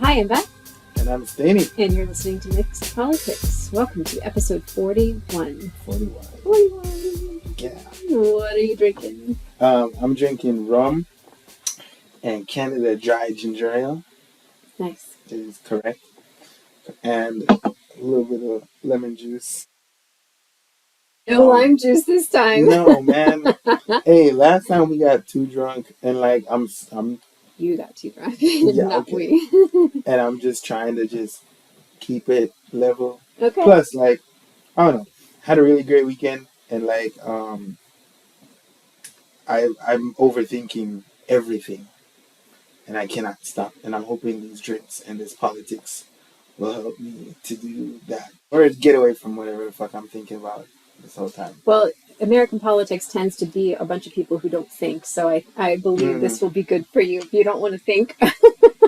Hi, I'm Beth. And I'm Stainy. And you're listening to Mixed Politics. Welcome to episode 41. 41. Yeah. What are you drinking? I'm drinking rum and Canada Dry Ginger Ale. Nice. Is correct. And a little bit of lemon juice. No lime juice this time. No, man. Hey, last time we got too drunk and I'm You got too drunk. Yeah, Not okay. we. And I'm just trying to just keep it level. Okay. Plus, I don't know, had a really great weekend and I'm overthinking everything and I cannot stop. And I'm hoping these drinks and this politics will help me to do that. Or get away from whatever the fuck I'm thinking about this whole time. Well, American politics tends to be a bunch of people who don't think, so I believe this will be good for you if you don't want to think.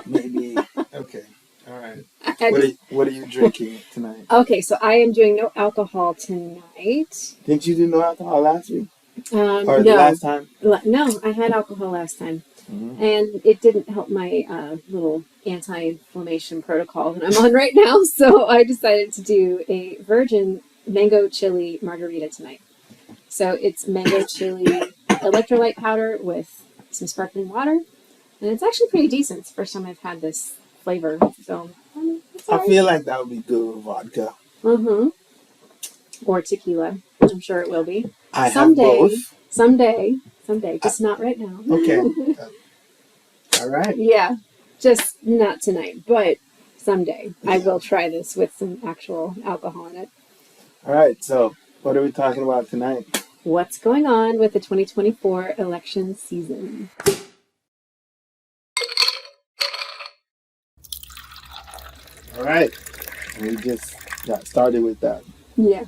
Maybe. Okay. All right. I What are you drinking tonight? Okay, so I am doing no alcohol tonight. Didn't you do no alcohol last week? Or No. the last time? No, I had alcohol last time. Mm-hmm. And it didn't help my little anti-inflammation protocol that I'm on right now, so I decided to do a virgin mango chili margarita tonight. So it's mango chili electrolyte powder with some sparkling water, and it's actually pretty decent. It's the first time I've had this flavor, so it's all I feel like that would be good with vodka. Mm-hmm. Or tequila. I'm sure it will be. I Someday, have both. Someday, just not right now. Okay. All right. Yeah, just not tonight, but someday I will try this with some actual alcohol in it. All right. So, what are we talking about tonight? What's going on with the 2024 election season? All right. We just got started with that. Yeah.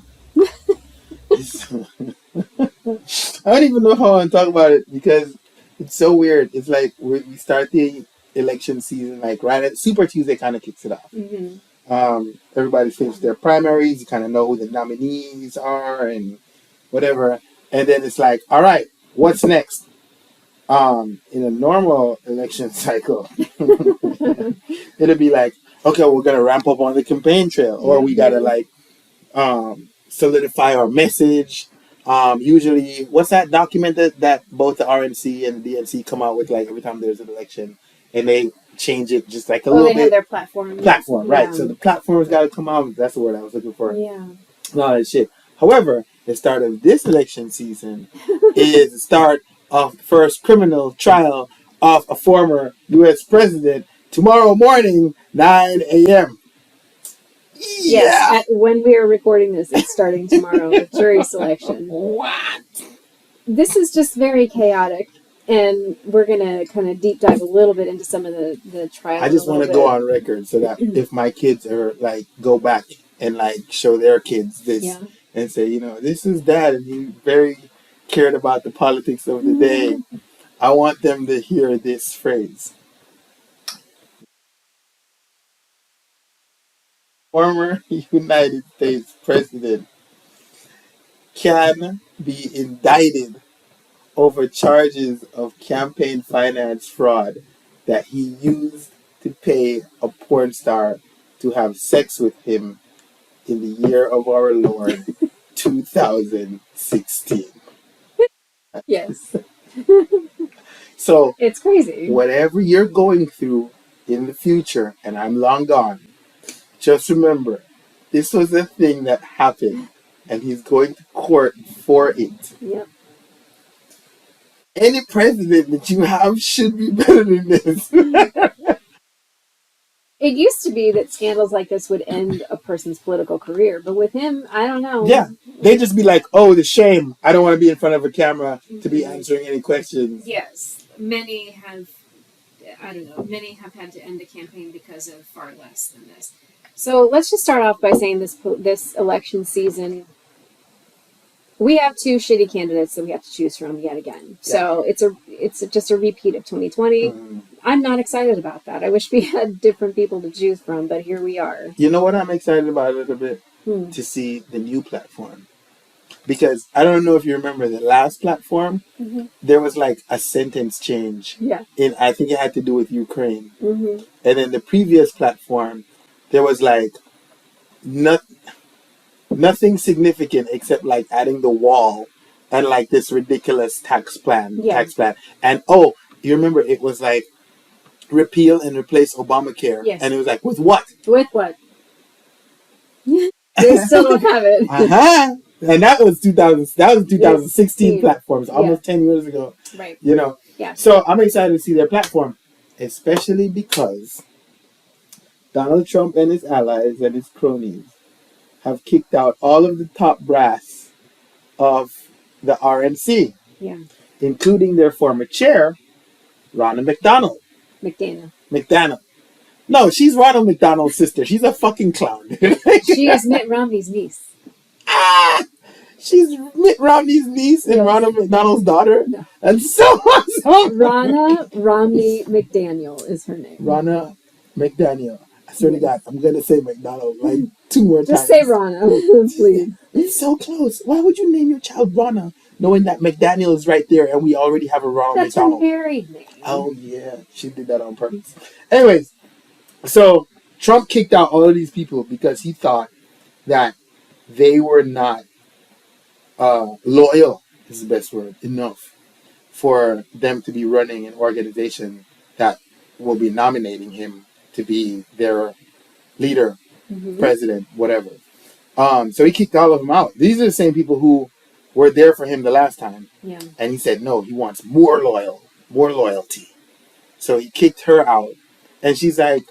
I don't even know how I want to talk about it because it's so weird. It's like we start the election season right at Super Tuesday kind of kicks it off. Mm-hmm. Everybody finished their primaries. You kind of know who the nominees are and whatever. And then it's like, all right, what's next? In a normal election cycle, it'll be like, okay, we're going to ramp up on the campaign trail or we got to solidify our message. Usually, what's that document that both the RNC and the DNC come out with every time there's an election, and they change it just a little bit. They have their platform. Right? So the platform's got to come out. That's the word I was looking for. Yeah. All that shit. However, the start of this election season is the start of the first criminal trial of a former U.S. president tomorrow morning, 9 a.m. Yes, when we are recording this, it's starting tomorrow with jury selection. What? This is just very chaotic, and we're going to kind of deep dive a little bit into some of the trials. I just want to go on record so that if my kids are go back and show their kids this and say, this is dad, and he very cared about the politics of the day. I want them to hear this phrase. Former United States president can be indicted over charges of campaign finance fraud that he used to pay a porn star to have sex with him in the year of our Lord, 2016. Yes. So, it's crazy. Whatever you're going through in the future, and I'm long gone, just remember, this was a thing that happened, and he's going to court for it. Yep. Any president that you have should be better than this. It used to be that scandals like this would end a person's political career, but with him, I don't know. Yeah, they just be like, oh, the shame. I don't want to be in front of a camera to be answering any questions. Yes, many have had to end a campaign because of far less than this. So let's just start off by saying this election season, we have two shitty candidates that we have to choose from yet again. Yeah. So it's just a repeat of 2020. I'm not excited about that. I wish we had different people to choose from, but here we are. You know what I'm excited about a little bit? To see the new platform. because I don't know if you remember the last platform, Mm-hmm. there was like a sentence change. Yeah. I think it had to do with Ukraine. Mm-hmm. And then the previous platform, there was like not, nothing significant except like adding the wall and like this ridiculous tax plan. And oh, you remember it was like repeal and replace Obamacare. Yes. And it was like, with what? With what? They still don't have it. Uh-huh. And that was 2016 platforms, almost 10 years ago. Right. You know. Yeah. So I'm excited to see their platform, especially because Donald Trump and his allies and his cronies have kicked out all of the top brass of the RNC, including their former chair, Ronna McDaniel. No, she's Ronald McDonald's sister. She's a fucking clown. She is Mitt Romney's niece. Ah! She's Mitt Romney's niece and Ronald McDonald's daughter. No. And so Ronna Romney McDaniel is her name. Ronna McDaniel. I swear to God, I'm going to say McDonald like 2 more times. Just say Ronna, please. It's so close. Why would you name your child Ronna, knowing that McDaniel is right there and we already have a Ronald McDonald? That's her married name. Oh, yeah. She did that on purpose. Anyways, so Trump kicked out all of these people because he thought that they were not loyal, is the best word, enough for them to be running an organization that will be nominating him to be their leader, president, whatever. So he kicked all of them out. These are the same people who were there for him the last time. Yeah. And he said, no, he wants more loyalty. So he kicked her out. And she's like,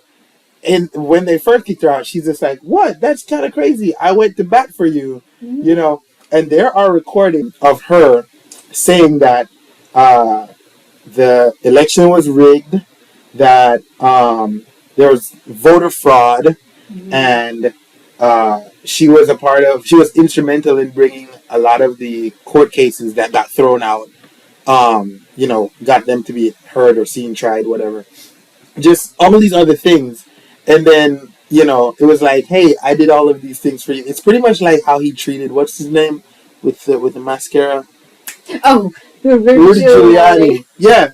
and when they first kicked her out, she's just like, what? That's kind of crazy. I went to bat for you, you know. And there are recordings of her saying that the election was rigged, that there was voter fraud, and she was instrumental in bringing a lot of the court cases that got thrown out, got them to be heard or seen, tried, whatever. Just all of these other things. And then, it was like, hey, I did all of these things for you. It's pretty much like how he treated, what's his name, with the mascara? Oh, Rudy Giuliani. Yeah.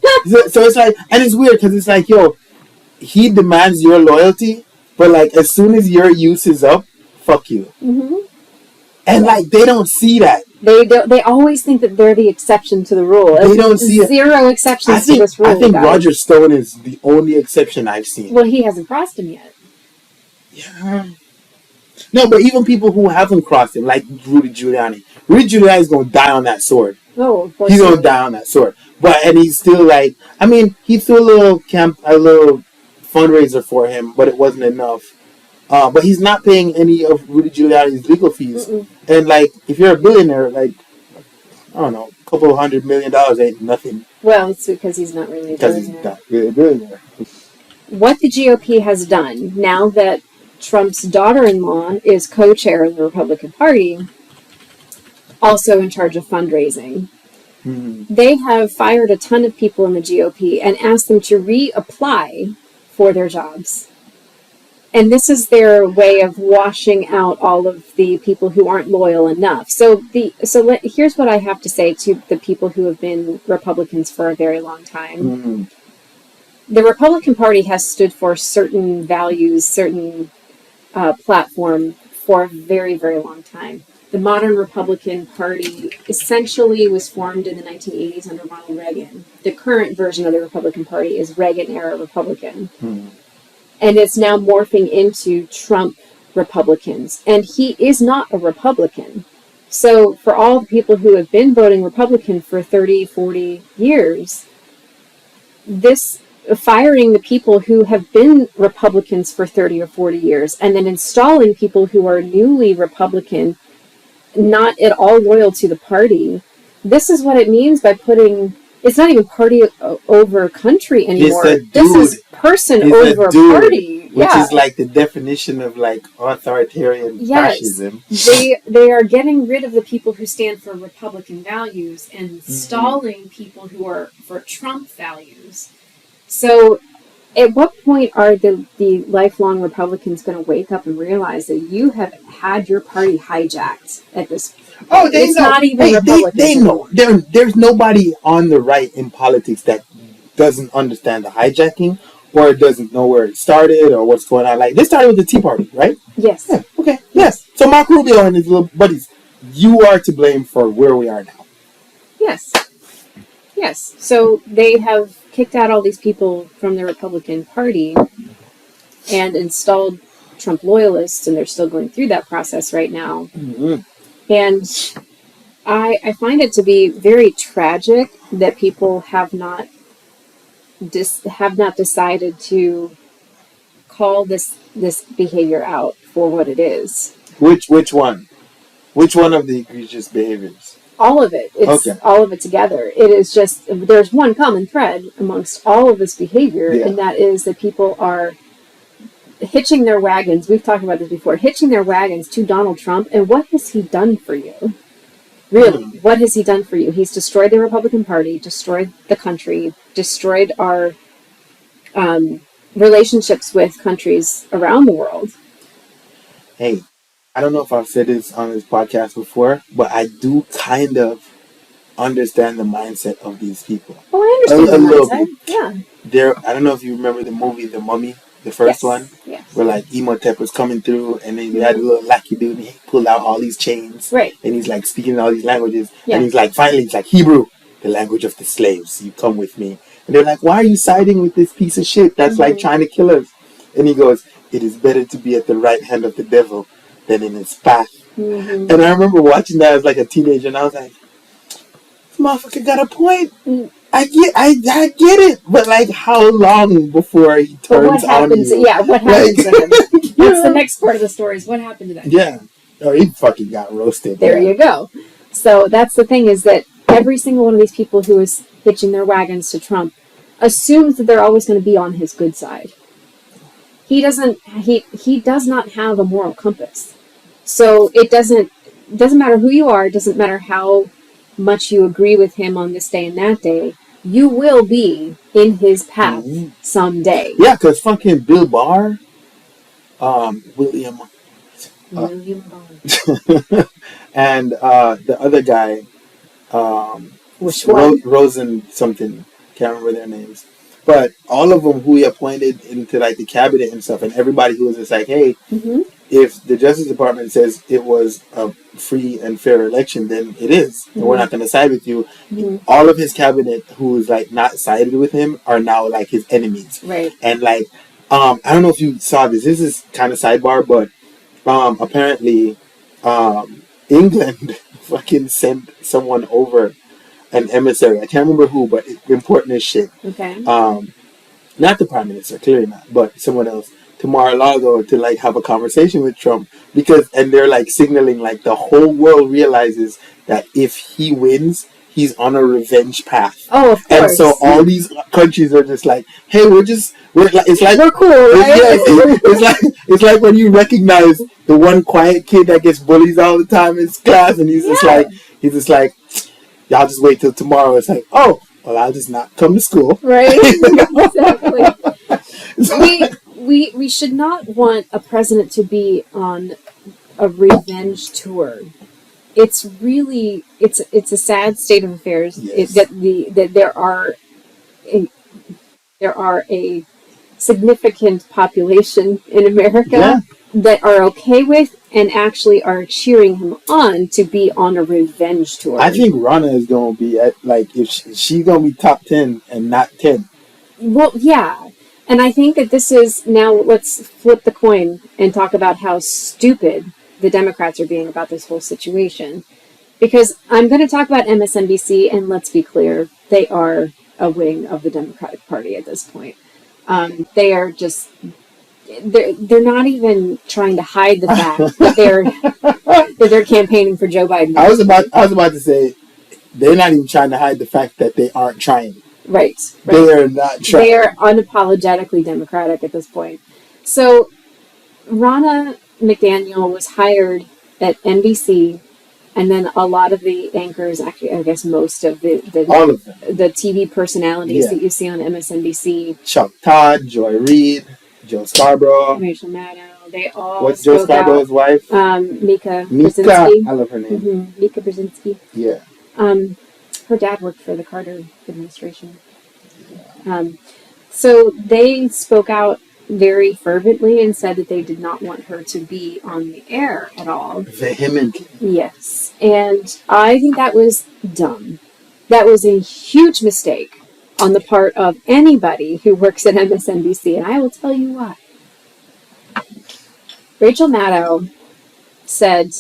So it's like, and it's weird because it's like, yo, he demands your loyalty, but like as soon as your use is up, fuck you. And like they don't see that. They don't. They always think that they're the exception to the rule. They don't see zero exceptions to this rule. I think Roger Stone is the only exception I've seen. Well, he hasn't crossed him yet. Yeah. No, but even people who haven't crossed him, like Rudy Giuliani. Rudy Giuliani is going to die on that sword. Oh, of course. He's going to die on that sword. And he's still like, I mean, he threw a little fundraiser for him, but it wasn't enough. But he's not paying any of Rudy Giuliani's legal fees. And like, if you're a billionaire, like, I don't know, a couple $100 million ain't nothing. Well, it's because he's not really a billionaire. Because he's not really a billionaire. What the GOP has done, now that Trump's daughter-in-law is co-chair of the Republican Party, also in charge of fundraising, they have fired a ton of people in the GOP and asked them to reapply for their jobs. And this is their way of washing out all of the people who aren't loyal enough. Here's what I have to say to the people who have been Republicans for a very long time. The Republican Party has stood for certain values, certain platform for a very, very long time. The modern Republican Party essentially was formed in the 1980s under Ronald Reagan. The current version of the Republican Party is Reagan-era Republican. And it's now morphing into Trump Republicans. And he is not a Republican. So for all the people who have been voting Republican for 30, 40 years, this firing the people who have been Republicans for 30 or 40 years and then installing people who are newly Republican, not at all loyal to the party, this is what it means by putting... It's not even party over country anymore. This is person over party. Which is like the definition of like authoritarian fascism. They are getting rid of the people who stand for Republican values and installing people who are for Trump values. So At what point are the lifelong Republicans going to wake up and realize that you have had your party hijacked at this? Oh, they it's know. not even Hey, Republicans they know. anymore. There's nobody on the right in politics that doesn't understand the hijacking or doesn't know where it started or what's going on. Like, this started with the Tea Party, right? Yes. Yeah. Okay. Yes. So Mark Rubio and his little buddies, you are to blame for where we are now. Yes. Yes. So they have kicked out all these people from the Republican Party and installed Trump loyalists, and they're still going through that process right now. Mm-hmm. And I find it to be very tragic that people have not decided to call this behavior out for what it is. Which one? Which one of the egregious behaviors? All of it. It's okay. All of it together. It is just, there's one common thread amongst all of this behavior, and that is that people are hitching their wagons. We've talked about this before. Hitching their wagons to Donald Trump. And what has he done for you? Really, what has he done for you? He's destroyed the Republican Party, destroyed the country, destroyed our relationships with countries around the world. Hey, I don't know if I've said this on this podcast before, but I do kind of understand the mindset of these people. Oh, I understand the mindset. Yeah. I don't know if you remember the movie The Mummy, the first one, where like Imhotep was coming through, and then you had a little lackey dude, and he pulled out all these chains, right? And he's like speaking all these languages, and he's like, finally, he's like, Hebrew, the language of the slaves. You come with me, and they're like, why are you siding with this piece of shit that's like trying to kill us? And he goes, it is better to be at the right hand of the devil than in his path. And I remember watching that as like a teenager, and I was like, this motherfucker got a point. I get it, but like, how long before he turns on you? Yeah, what happens to him? That's the next part of the story, is what happened to that guy. Yeah. Oh, he fucking got roasted. There you go. So that's the thing, is that every single one of these people who is hitching their wagons to Trump assumes that they're always going to be on his good side. He does not have a moral compass. So it doesn't matter who you are, it doesn't matter how much you agree with him on this day and that day, you will be in his path someday. Yeah, because fucking Bill Barr, William Barr, and the other guy, Rosen something, can't remember their names, but all of them who he appointed into like the cabinet and stuff, and everybody who was just like, hey, if the Justice Department says it was a free and fair election, then it is, and we're not going to side with you. All of his cabinet who's like not sided with him are now like his enemies, right? And like, I don't know if you saw this. This is kind of sidebar, but apparently, England fucking sent someone over, an emissary. I can't remember who, but it's important as shit. Okay. Not the Prime Minister, clearly not, but someone else, to Mar-a-Lago to like have a conversation with Trump, and they're like signaling like the whole world realizes that if he wins, he's on a revenge path. Oh, of course. And so all these countries are just like, hey, we're like, it's like, we're cool, right? It's like when you recognize the one quiet kid that gets bullies all the time in his class, and he's just like, y'all just wait till tomorrow. It's like, oh, well, I'll just not come to school. Right? Exactly. We should not want a president to be on a revenge tour. It's really, it's a sad state of affairs. Yes. That there are a significant population in America that are okay with and actually are cheering him on to be on a revenge tour. I think Rana is going to be at, like, if she's going to be top 10 and not 10. Well, yeah. And I think that this is, now let's flip the coin and talk about how stupid the Democrats are being about this whole situation. Because I'm going to talk about MSNBC, and let's be clear, they are a wing of the Democratic Party at this point. They are just, they're not even trying to hide the fact that they're campaigning for Joe Biden. I was about to say, they're not even trying to hide the fact that they aren't trying. Right. They are not trying. They are unapologetically Democratic at this point. So Ronna McDaniel was hired at NBC And then a lot of the anchors, actually, I guess most of All of them. the TV personalities that you see on MSNBC, Chuck Todd, Joy Reid, Joe Scarborough. Rachel Maddow, they all What's Joe spoke Scarborough's wife? Mika Mika. Brzezinski. I love her name. Mm-hmm. Mika Brzezinski. Yeah. Her dad worked for the Carter administration. So they spoke out very fervently and said that they did not want her to be on the air at all. Vehemently. Yes. And I think that was dumb. That was a huge mistake on the part of anybody who works at MSNBC, and I will tell you why. Rachel Maddow said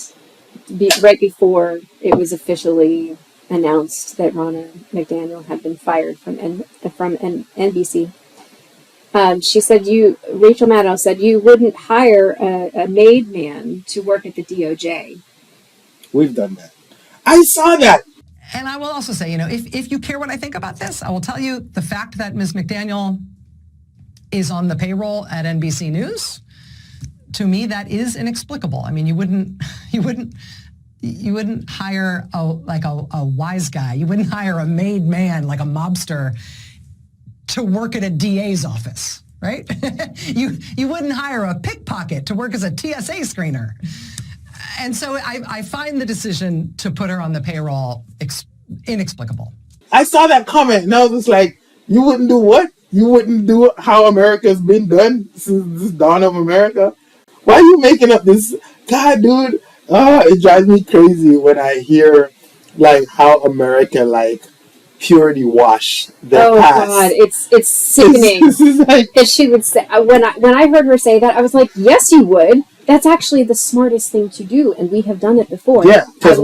right before it was officially announced that Ronna McDaniel had been fired from NBC. She said Rachel Maddow said you wouldn't hire a made man to work at the DOJ. We've done that. I saw that. And I will also say, if you care what I think about this, I will tell you the fact that Ms. McDaniel is on the payroll at NBC News, to me, that is inexplicable. I mean, you wouldn't hire a wise guy. You wouldn't hire a made man like a mobster to work at a DA's office, right? You wouldn't hire a pickpocket to work as a TSA screener. And so I find the decision to put her on the payroll inexplicable. I saw that comment and I was just like, you wouldn't do what? You wouldn't do how America's been done since the dawn of America? Why are you making up this? God, dude, it drives me crazy when I hear like how America purity wash their past. God, it's sickening. This is like, that she would say when I heard her say that, I was like, yes, you would. That's actually the smartest thing to do, and we have done it before. yeah, because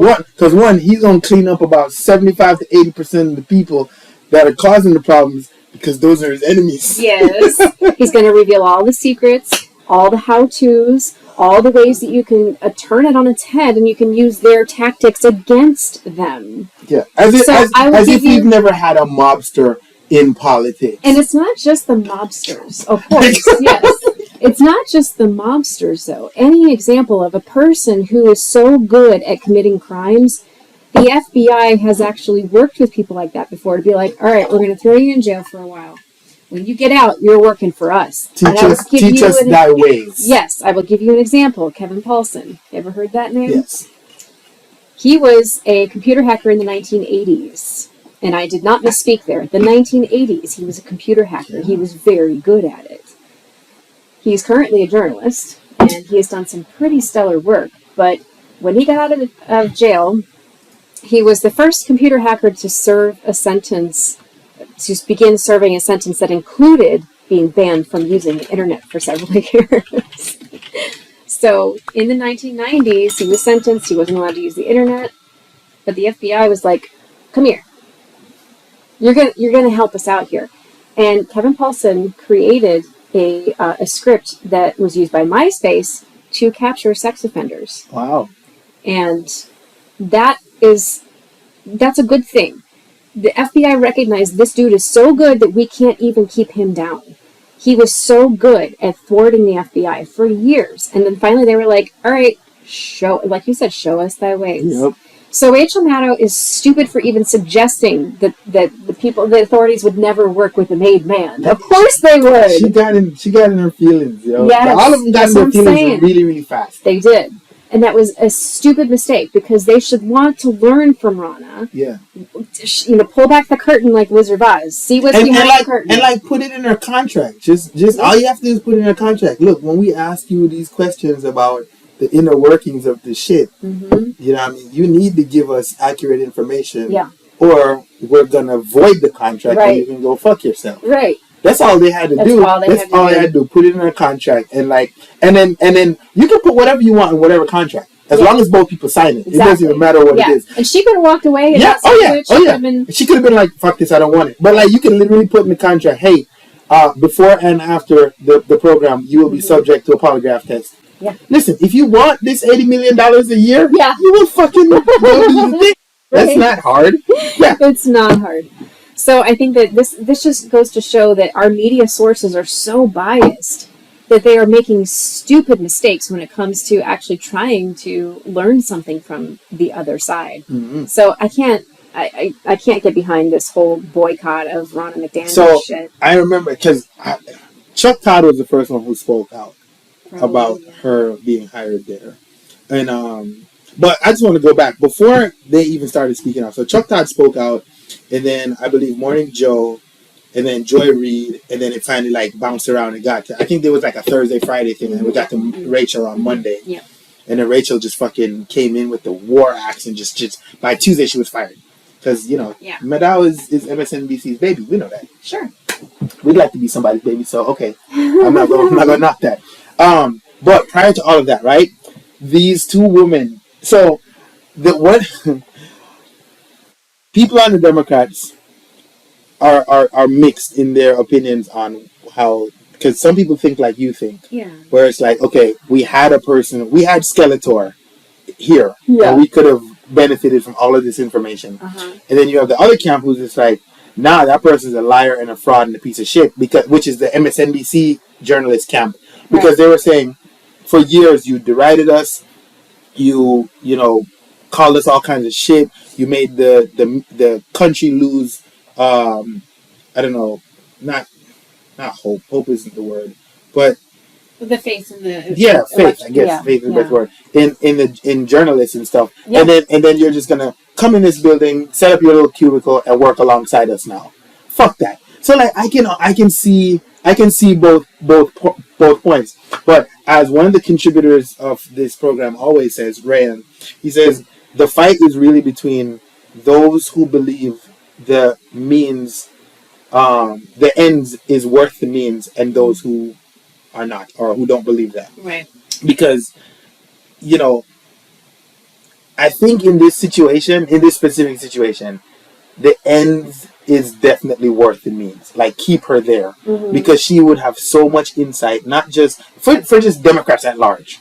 one, he's gonna clean up about 75 to 80% of the people that are causing the problems because those are his enemies. Yes, he's going to reveal all the secrets, all the how-tos, all the ways that you can turn it on its head, and you can use their tactics against them. Yeah, as if we've never had a mobster in politics. And it's not just the mobsters, of course, yes. It's not just the mobsters, though. Any example of a person who is so good at committing crimes, the FBI has actually worked with people like that before to be like, all right, we're going to throw you in jail for a while. When you get out, you're working for us. Teach us thy ways. Yes, I will give you an example. Kevin Paulson. You ever heard that name? Yes. He was a computer hacker in the 1980s. And I did not misspeak there. The 1980s, he was a computer hacker. He was very good at it. He's currently a journalist, and he has done some pretty stellar work. But when he got out of jail, he was the first computer hacker to serve a sentence, to begin serving a sentence that included being banned from using the internet for several years. So in the 1990s, he was sentenced. He wasn't allowed to use the internet. But the FBI was like, come here. You're gonna help us out here. And Kevin Paulson created a script that was used by MySpace to capture sex offenders. Wow. And that's a good thing. The FBI recognized this dude is so good that we can't even keep him down. He was so good at thwarting the FBI for years. And then finally they were like, all right, like you said, show us thy ways. Yep. So Rachel Maddow is stupid for even suggesting that the authorities would never work with a made man. Of course they would. She got in her feelings, yo. Yes, all of them got in their feelings really, really fast. They did. And that was a stupid mistake because they should want to learn from Ronna. Yeah. Pull back the curtain like Wizard of Oz. See what's behind the curtain. And put it in her contract. Just all you have to do is put it in her contract. Look, when we ask you these questions about the inner workings of the shit, you know what I mean? You need to give us accurate information. Yeah. Or we're going to void the contract and you can go fuck yourself. Right. That's all they had to do. That's all they had to do. Put it in a contract and then you can put whatever you want in whatever contract. As long as both people sign it. Exactly. It doesn't even matter what it is. And she could have walked away and She could have been like, fuck this, I don't want it. But you can literally put in the contract, hey, before and after the program, you will be subject to a polygraph test. Yeah. Listen, if you want this $80 million a year, you will fucking go do the thing. That's not hard. Yeah. It's not hard. So I think that this just goes to show that our media sources are so biased that they are making stupid mistakes when it comes to actually trying to learn something from the other side. Mm-hmm. So I can't get behind this whole boycott of Ronna McDaniel So shit. I remember because Chuck Todd was the first one who spoke out Probably, about yeah. her being hired there, and but I just want to go back before they even started speaking out. So Chuck Todd spoke out, and then I believe Morning Joe, and then Joy Reid, and then it finally like bounced around and got to, I think there was like a Thursday Friday thing, and we got to Rachel on Monday. Yeah. And then Rachel just fucking came in with the war axe and just by Tuesday she was fired. Because, Maddow is MSNBC's baby. We know that. Sure. We'd like to be somebody's baby, so okay. I'm not gonna knock that. But prior to all of that, right? These two women. So what people on the Democrats are mixed in their opinions on how, because some people think like you think. Yeah. Where it's like, okay, we had Skeletor here. Yeah. And we could have benefited from all of this information. Uh-huh. And then you have the other camp who's just like, nah, that person's a liar and a fraud and a piece of shit, which is the MSNBC journalist camp. Because they were saying, for years you derided us, you called us all kinds of shit, you made the country lose, I don't know, not hope. Hope isn't the word, but the faith in the faith. I guess faith is the best word in journalists and stuff. Yeah. And then you're just gonna come in this building, set up your little cubicle, and work alongside us now. Fuck that. So like I can see both points. But as one of the contributors of this program always says, Ryan, he says the fight is really between those who believe the means. The ends is worth the means, and those who are not, or who don't believe that. Right. Because, I think in this specific situation, the ends is definitely worth the means. Like, keep her there. Mm-hmm. Because she would have so much insight, not just, for just Democrats at large.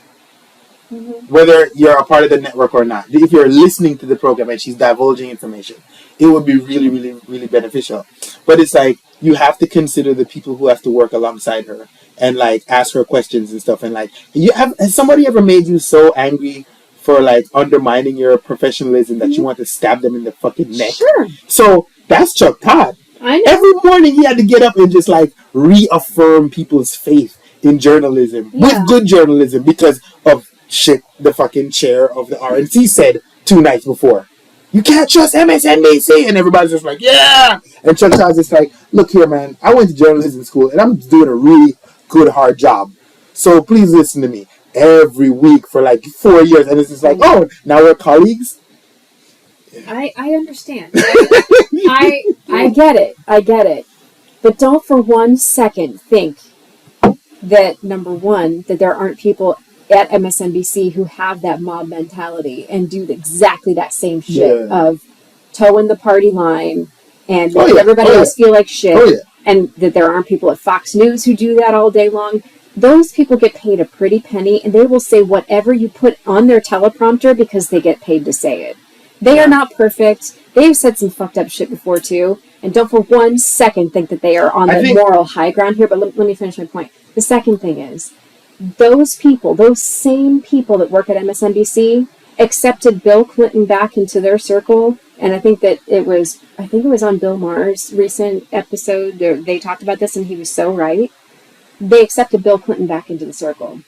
Mm-hmm. Whether you're a part of the network or not. If you're listening to the program and she's divulging information, it would be really, really, really beneficial. But it's like, you have to consider the people who have to work alongside her and like ask her questions and stuff. And like, has somebody ever made you so angry for like undermining your professionalism that you want to stab them in the fucking neck? Sure. So that's Chuck Todd. I know. Every morning he had to get up and just like reaffirm people's faith in journalism, with good journalism, because of shit the fucking chair of the RNC said 2 nights before. You can't trust MSNBC, and everybody's just like, yeah. And Chuck Todd's just like, look here, man. I went to journalism school, and I'm doing a really good, hard job. So please listen to me every week for like 4 years, and it's just like, oh, now we're colleagues. I understand. I get it. But don't for 1 second think that, number one, that there aren't people at MSNBC who have that mob mentality and do exactly that same shit of toeing the party line and make everybody else feel like shit, and that there aren't people at Fox News who do that all day long. Those people get paid a pretty penny, and they will say whatever you put on their teleprompter because they get paid to say it. They are not perfect. They've said some fucked up shit before too, and don't for 1 second think that they are on the moral high ground here. But let me finish my point. The second thing is, those same people that work at MSNBC accepted Bill Clinton back into their circle, and I think it was on Bill Maher's recent episode. They talked about this, and he was so right. They accepted Bill Clinton back into the circle,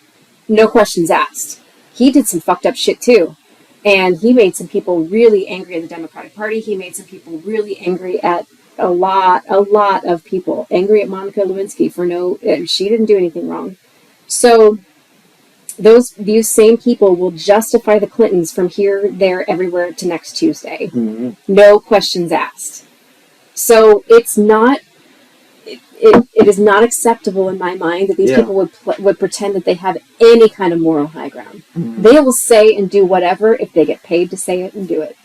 no questions asked. He did some fucked up shit too, and he made some people really angry at the Democratic Party. He made some people really angry at a lot of people, angry at Monica Lewinsky she didn't do anything wrong. So these same people will justify the Clintons from here, there, everywhere to next Tuesday. Mm-hmm. No questions asked. So it's not. It is not acceptable in my mind that these people would pretend that they have any kind of moral high ground. Mm-hmm. They will say and do whatever if they get paid to say it and do it.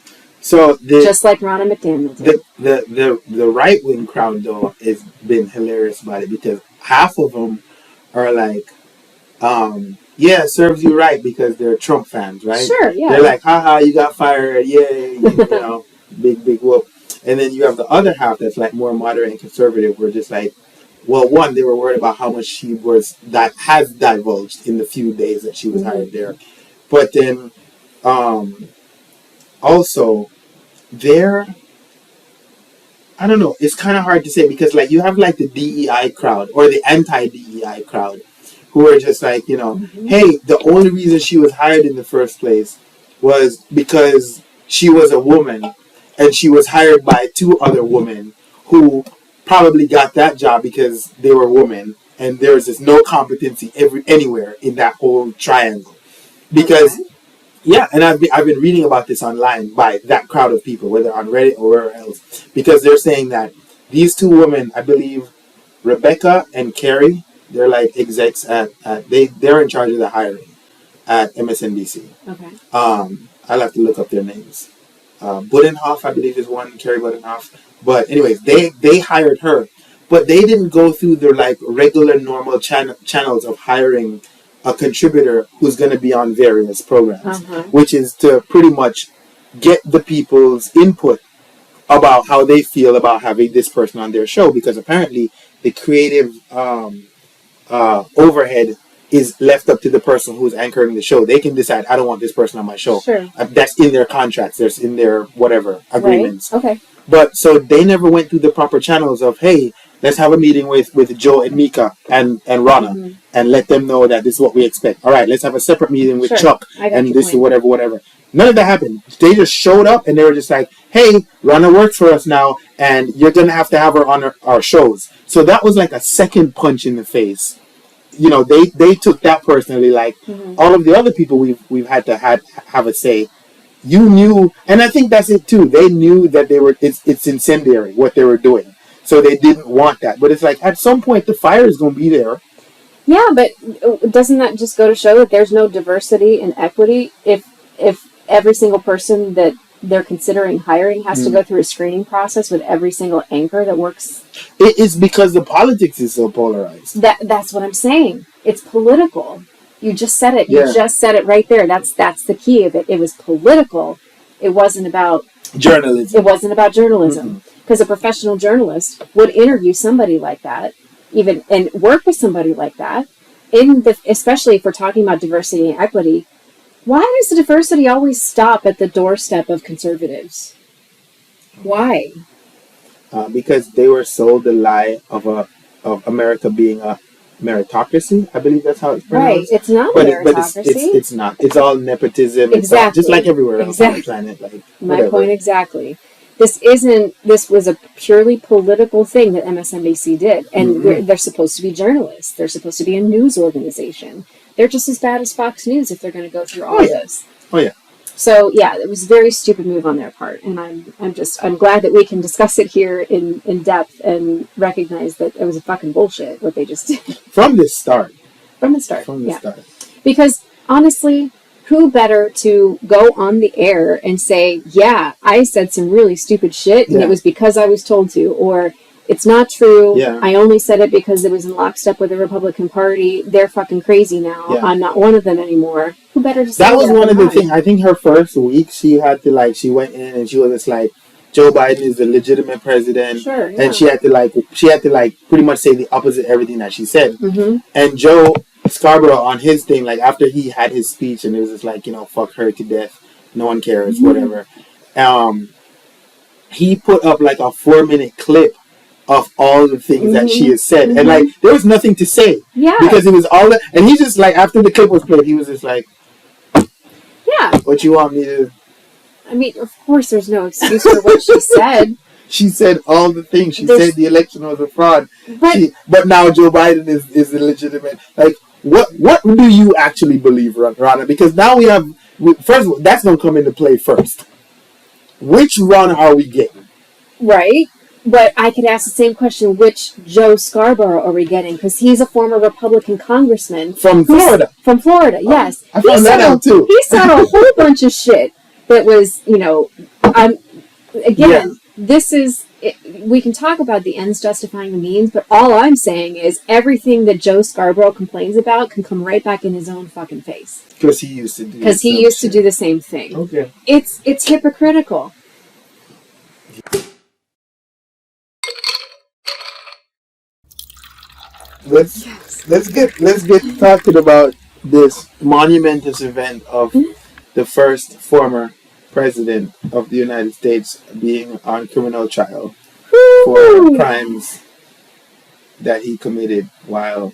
So just like Ronna McDaniel did. The right wing crowd though has been hilarious about it, because half of them are like, it serves you right, because they're Trump fans, right? Sure, yeah. They're like, haha, you got fired, yay, big whoop. And then you have the other half that's like more moderate and conservative. We're just like, well, one, they were worried about how much she has divulged in the few days that she was hired there. But then also there, I don't know, it's kind of hard to say because like you have like the DEI crowd or the anti-DEI crowd who are just like, hey, the only reason she was hired in the first place was because she was a woman and she was hired by two other women who probably got that job because they were women, and there was just no competency anywhere in that whole triangle. Because yeah, and I've been reading about this online by that crowd of people, whether on Reddit or wherever else, because they're saying that these two women, I believe Rebecca and Carrie, they're like execs they're in charge of the hiring at MSNBC. Okay. I'll have to look up their names. Budenhoff, I believe, is one, Carrie Budenhoff. But anyways, they hired her, but they didn't go through their like regular normal channels of hiring a contributor who's going to be on various programs, which is to pretty much get the people's input about how they feel about having this person on their show, because apparently the creative overhead is left up to the person who's anchoring the show. They can decide, I don't want this person on my show. Sure. That's in their contracts. There's in their whatever agreements. Right. Okay. But so they never went through the proper channels of, hey, let's have a meeting with Joe and Mika and Rana and let them know that this is what we expect. All right, let's have a separate meeting with Chuck and this is whatever. None of that happened. They just showed up and they were just like, hey, Rana works for us now and you're going to have her on our shows. So that was like a second punch in the face. They took that personally, like all of the other people we've had to have a say. You knew, and I think that's it too. They knew that it's incendiary what they were doing, so they didn't want that. But it's like at some point the fire is going to be there. Yeah, but doesn't that just go to show that there's no diversity and equity if every single person that they're considering hiring has to go through a screening process with every single anchor that works? It is because the politics is so polarized. That's what I'm saying. It's political. You just said it. You just said it right there. That's the key of it. It was political. It wasn't about journalism. It wasn't about journalism. Because a professional journalist would interview somebody like that, and work with somebody like that. Especially if we're talking about diversity and equity, why does the diversity always stop at the doorstep of conservatives? Why? Because they were sold the lie of America being a meritocracy. I believe that's how it's pronounced. Right. It's not meritocracy. It's not. It's all nepotism. Exactly. Just like everywhere else on the planet. Like, my point exactly. This was a purely political thing that MSNBC did. And they're supposed to be journalists. They're supposed to be a news organization. They're just as bad as Fox News if they're going to go through all this. Oh, yeah. So, yeah, it was a very stupid move on their part. And I'm glad that we can discuss it here in depth and recognize that it was a fucking bullshit what they just did. From the start. From the start. Start. Because, honestly, who better to go on the air and say, yeah, I said some really stupid shit and it was because I was told to, or it's not true. Yeah. I only said it because it was in lockstep with the Republican Party. They're fucking crazy now. Yeah. I'm not one of them anymore. Who better to say that? That was one of the things. I think her first week, she had to she went in and she was just like, Joe Biden is the legitimate president. Sure, yeah. And she had to pretty much say the opposite of everything that she said. And Joe Scarborough on his thing, like after he had his speech and it was just like, fuck her to death. No one cares, whatever. He put up like a 4-minute clip of all the things that she has said. And there was nothing to say. Yeah. Because it was all and he just after the clip was played, he was just like, yeah. What you want me to... I mean, of course there's no excuse for what she said. She said all the things. She said the election was a fraud. But now Joe Biden is the legitimate... What do you actually believe, Rana? Because now first of all, that's going to come into play first. Which run are we getting? Right. But I could ask the same question, which Joe Scarborough are we getting? Because he's a former Republican congressman. From Florida. From Florida, yes. I found that out too. He said a whole bunch of shit that was, this is... we can talk about the ends justifying the means, but all I'm saying is everything that Joe Scarborough complains about can come right back in his own fucking face. Because he used to do the same thing. Okay. It's hypocritical. let's get talking about this monumentous event of the first former president of the United States being on criminal trial for Woo! crimes that he committed while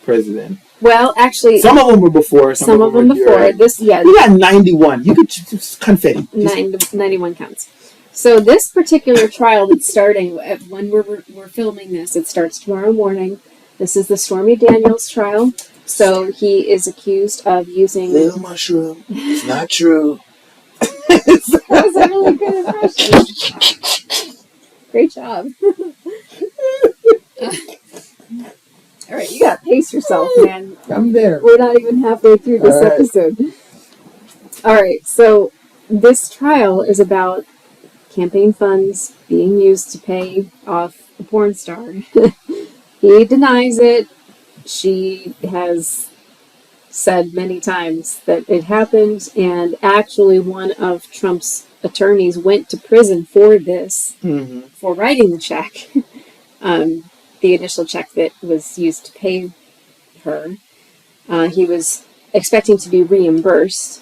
president. Well, actually, Some of them were before, some of them were before during. this. Yeah, He got 91. You could just confetti. Just, 91 counts. So this particular trial that's starting when we're filming this, it starts tomorrow morning. This is the Stormy Daniels trial. So he is accused of using little mushroom. It's not true. That was a really good impression. Great job. All right, you gotta pace yourself, man. I'm there. We're not even halfway through this All right. episode. All right, so this trial is about campaign funds being used to pay off a porn star. He denies it. She has said many times that it happened, and actually one of Trump's attorneys went to prison for this, for writing the check, the initial check that was used to pay her. He was expecting to be reimbursed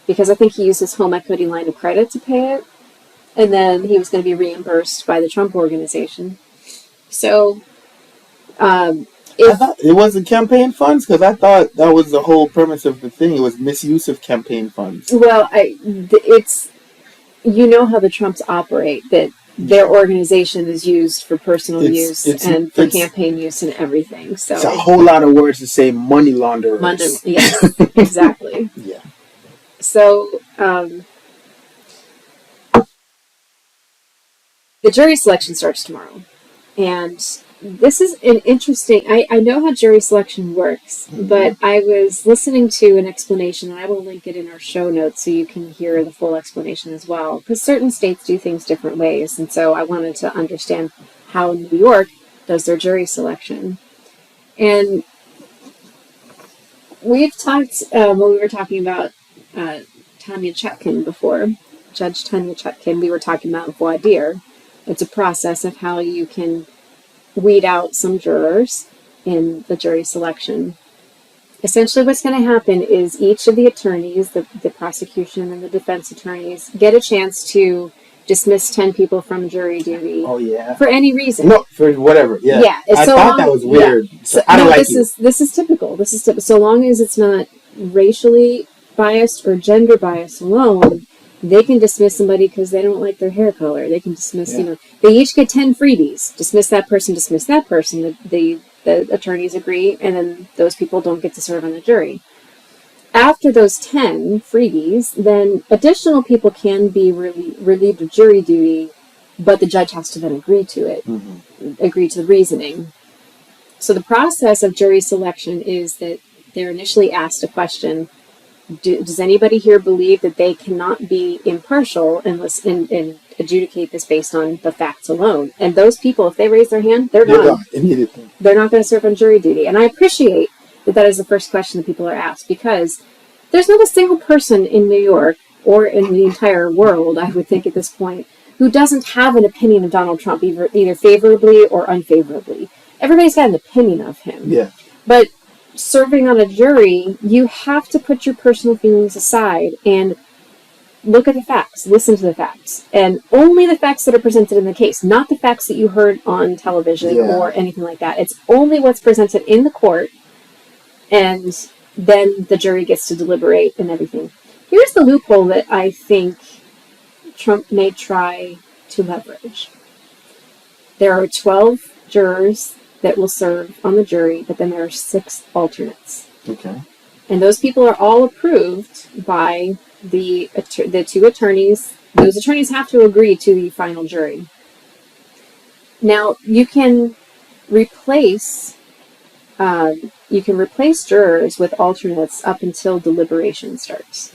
because I think he used his home equity line of credit to pay it, and then he was going to be reimbursed by the Trump organization. So, I thought it wasn't campaign funds because I thought that was the whole premise of the thing. It was misuse of campaign funds. Well, it's, you know how the Trumps operate, that their organization is used for personal use and for campaign use and everything. So it's a whole lot of words to say money launderers. Yes, exactly. Yeah. So the jury selection starts tomorrow, and this is an interesting, I know how jury selection works, but I was listening to an explanation, and I will link it in our show notes so you can hear the full explanation as well, because certain states do things different ways, and so I wanted to understand how New York does their jury selection. And we've talked, when we were talking about Tanya Chutkin before, Judge Tanya Chutkin, we were talking about voir dire. It's a process of how you can weed out some jurors in the jury selection. Essentially what's going to happen is each of the attorneys, the prosecution and the defense attorneys, get a chance to dismiss 10 people from jury duty. Oh, yeah. For any reason. No, for whatever. Yeah. Yeah. I thought that was weird. Yeah. So I don't like this is typical. This is so long as it's not racially biased or gender biased alone, they can dismiss somebody because they don't like their hair color. They can dismiss, they each get 10 freebies. Dismiss that person, dismiss that person. The attorneys agree, and then those people don't get to serve on the jury. After those 10 freebies, then additional people can be relieved of jury duty, but the judge has to then agree to it, agree to the reasoning. So the process of jury selection is that they're initially asked a question. Does anybody here believe that they cannot be impartial and adjudicate this based on the facts alone? And those people, if they raise their hand, they're gone. Immediately. They're not going to serve on jury duty. And I appreciate that is the first question that people are asked, because there's not a single person in New York or in the entire world, I would think at this point, who doesn't have an opinion of Donald Trump, either favorably or unfavorably. Everybody's got an opinion of him. Yeah. But serving on a jury, you have to put your personal feelings aside and look at the facts, listen to the facts, and only the facts that are presented in the case, not the facts that you heard on television or anything like that. It's only what's presented in the court, and then the jury gets to deliberate and everything. Here's the loophole that I think Trump may try to leverage. There are 12 jurors that will serve on the jury, but then there are 6 alternates. Okay. And those people are all approved by the 2 attorneys. Those attorneys have to agree to the final jury. Now, you can replace jurors with alternates up until deliberation starts.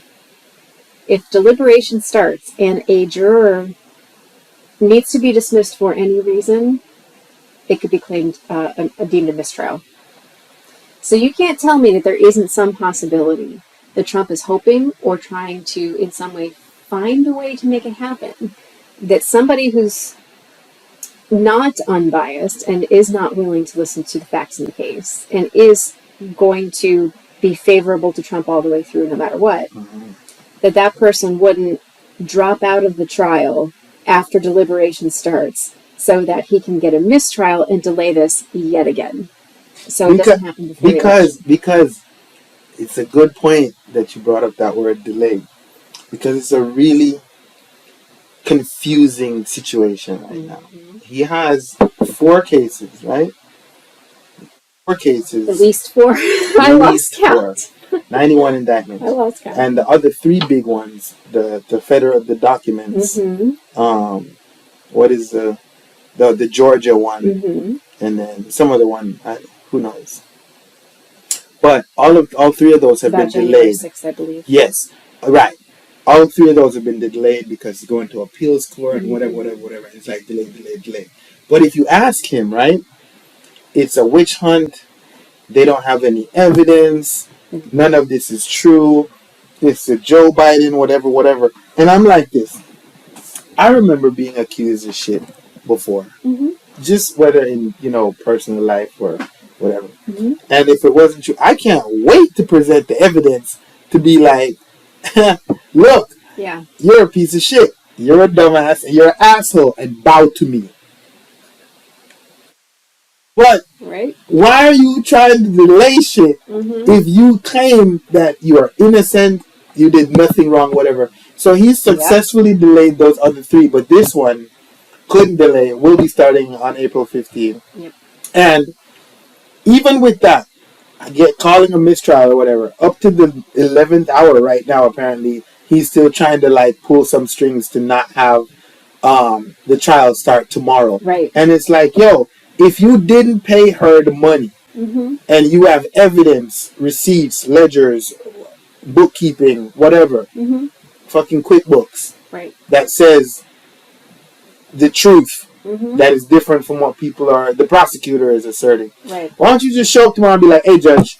If deliberation starts and a juror needs to be dismissed for any reason, it could be claimed deemed a mistrial. So you can't tell me that there isn't some possibility that Trump is hoping or trying to, in some way, find a way to make it happen. That somebody who's not unbiased and is not willing to listen to the facts in the case and is going to be favorable to Trump all the way through no matter what, that person wouldn't drop out of the trial after deliberation starts so that he can get a mistrial and delay this yet again. So it doesn't happen before because it's a good point that you brought up that word delay, because it's a really confusing situation right now. He has 4 cases, right? 4 cases. At least 4. I lost count. 91 indictments. I lost count. And the other 3 big ones, the documents, what is the Georgia one, and then some other one, who knows. But all 3 of those have been delayed. 6, I believe. Yes, right. All 3 of those have been delayed because it's going to appeals court, whatever. It's like delay. But if you ask him, right, it's a witch hunt. They don't have any evidence. None of this is true. It's a Joe Biden, whatever. And I'm like this. I remember being accused of shit before. Just whether in, personal life or whatever. And if it wasn't true, I can't wait to present the evidence to be like, look, you're a piece of shit. You're a dumbass and you're an asshole and bow to me. But why are you trying to delay shit if you claim that you are innocent, you did nothing wrong, whatever? So he successfully delayed those other 3, but this one couldn't delay. It will be starting on April 15th. And even with that, calling a mistrial or whatever, up to the 11th hour right now, apparently, he's still trying to pull some strings to not have the trial start tomorrow. And it's like, yo, if you didn't pay her the money and you have evidence, receipts, ledgers, bookkeeping, whatever, fucking QuickBooks, that says the truth that is different from what the prosecutor is asserting. Why don't you just show up tomorrow and be like, hey, judge,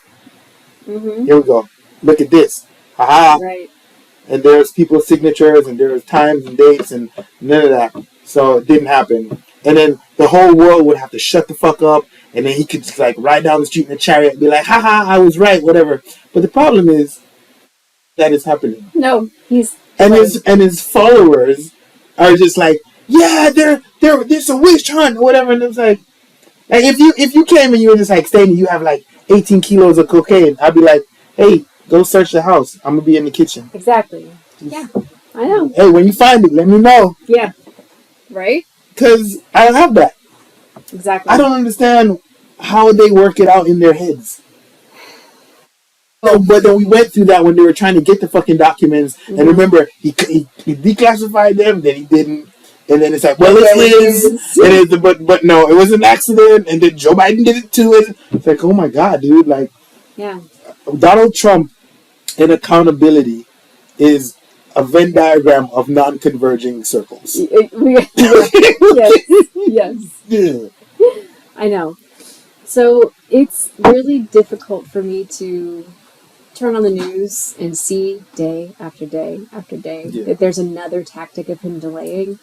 here we go. Look at this. Haha. And there's people's signatures and there's times and dates and none of that. So it didn't happen. And then the whole world would have to shut the fuck up, and then he could just ride down the street in a chariot and be like, haha, I was right, whatever. But the problem is that is happening. No, he's and his followers are just like, yeah, there's a witch hunt or whatever, and it's like if you came and you were just like, Stainy, you have 18 kilos of cocaine, I'd be like, hey, go search the house. I'm gonna be in the kitchen. Exactly. Yeah, I know. Hey, when you find it, let me know. Yeah. Right? Because I don't have that. Exactly. I don't understand how they work it out in their heads. But then we went through that when they were trying to get the fucking documents. And remember, he declassified them, then he didn't. And then it's like, well, it's his. But no, it was an accident. And then Joe Biden did it too. It's like, oh my God, dude. Donald Trump and accountability is a Venn diagram of non-converging circles. Yes. Yeah. I know. So it's really difficult for me to turn on the news and see day after day after day that there's another tactic of him delaying.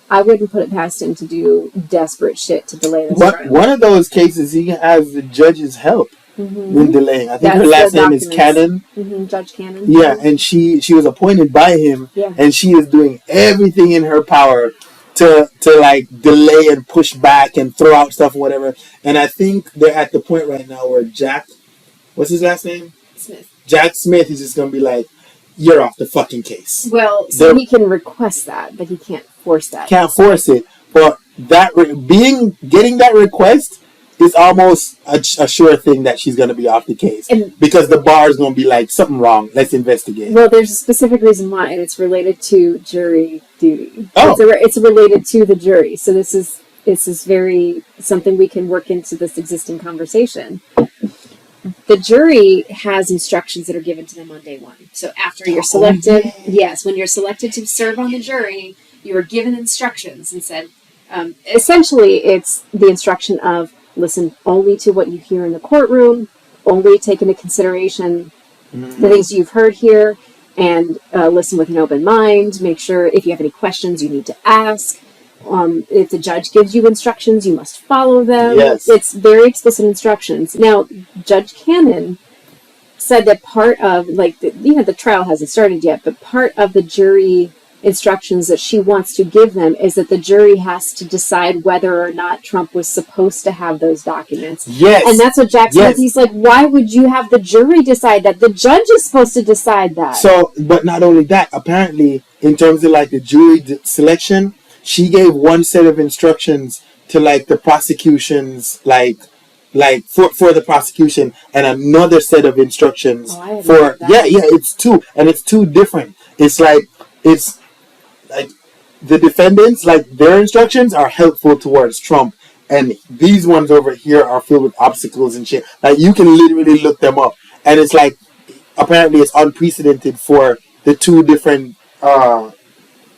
I wouldn't put it past him to do desperate shit to delay this trial. One of those cases, he has the judge's help in delaying. I think her last name is Cannon. Judge Cannon. Yeah, and she was appointed by him, and she is doing everything in her power to delay and push back and throw out stuff and whatever. And I think they're at the point right now where what's his last name? Smith. Jack Smith is just going to be like, you're off the fucking case. Well, so he can request that, but he can't force that. Can't force it. But getting that request is almost a sure thing that she's going to be off the case. Because the bar is going to be like, something wrong. Let's investigate. Well, there's a specific reason why, and it's related to jury duty. Oh. It's related to the jury. So this is very something we can work into this existing conversation. The jury has instructions that are given to them on day one. So after you're selected, when you're selected to serve on the jury, you are given instructions and said, essentially it's the instruction of listen only to what you hear in the courtroom, only take into consideration the things you've heard here, and listen with an open mind. Make sure if you have any questions you need to ask. If the judge gives you instructions, you must follow them. Yes. It's very explicit instructions. Now, Judge Cannon said that part of, like, the trial hasn't started yet, but part of the jury instructions that she wants to give them is that the jury has to decide whether or not Trump was supposed to have those documents. Yes. And that's what Jack said. Yes. He's like, why would you have the jury decide that? The judge is supposed to decide that. So, but not only that, apparently, in terms of like the jury selection, she gave one set of instructions to like the prosecution's like for the prosecution, and another set of instructions for it's two different. It's like the defendants, like, their instructions are helpful towards Trump, and these ones over here are filled with obstacles and shit. Like, you can literally look them up, and it's like, apparently it's unprecedented for the two different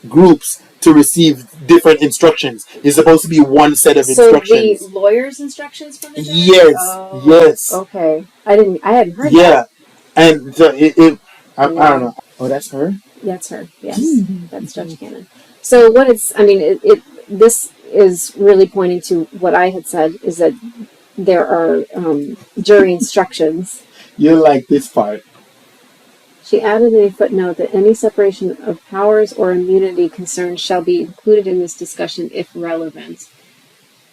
groups to receive different instructions. It's supposed to be one set of instructions. So the lawyer's instructions from the judge? Yes. Okay. I hadn't heard that. Yeah. And so I don't know. Oh, that's her? That's her. Yes. That's Judge Cannon. So what this is really pointing to what I had said, is that there are jury instructions. You like this part. She added in a footnote that any separation of powers or immunity concerns shall be included in this discussion if relevant.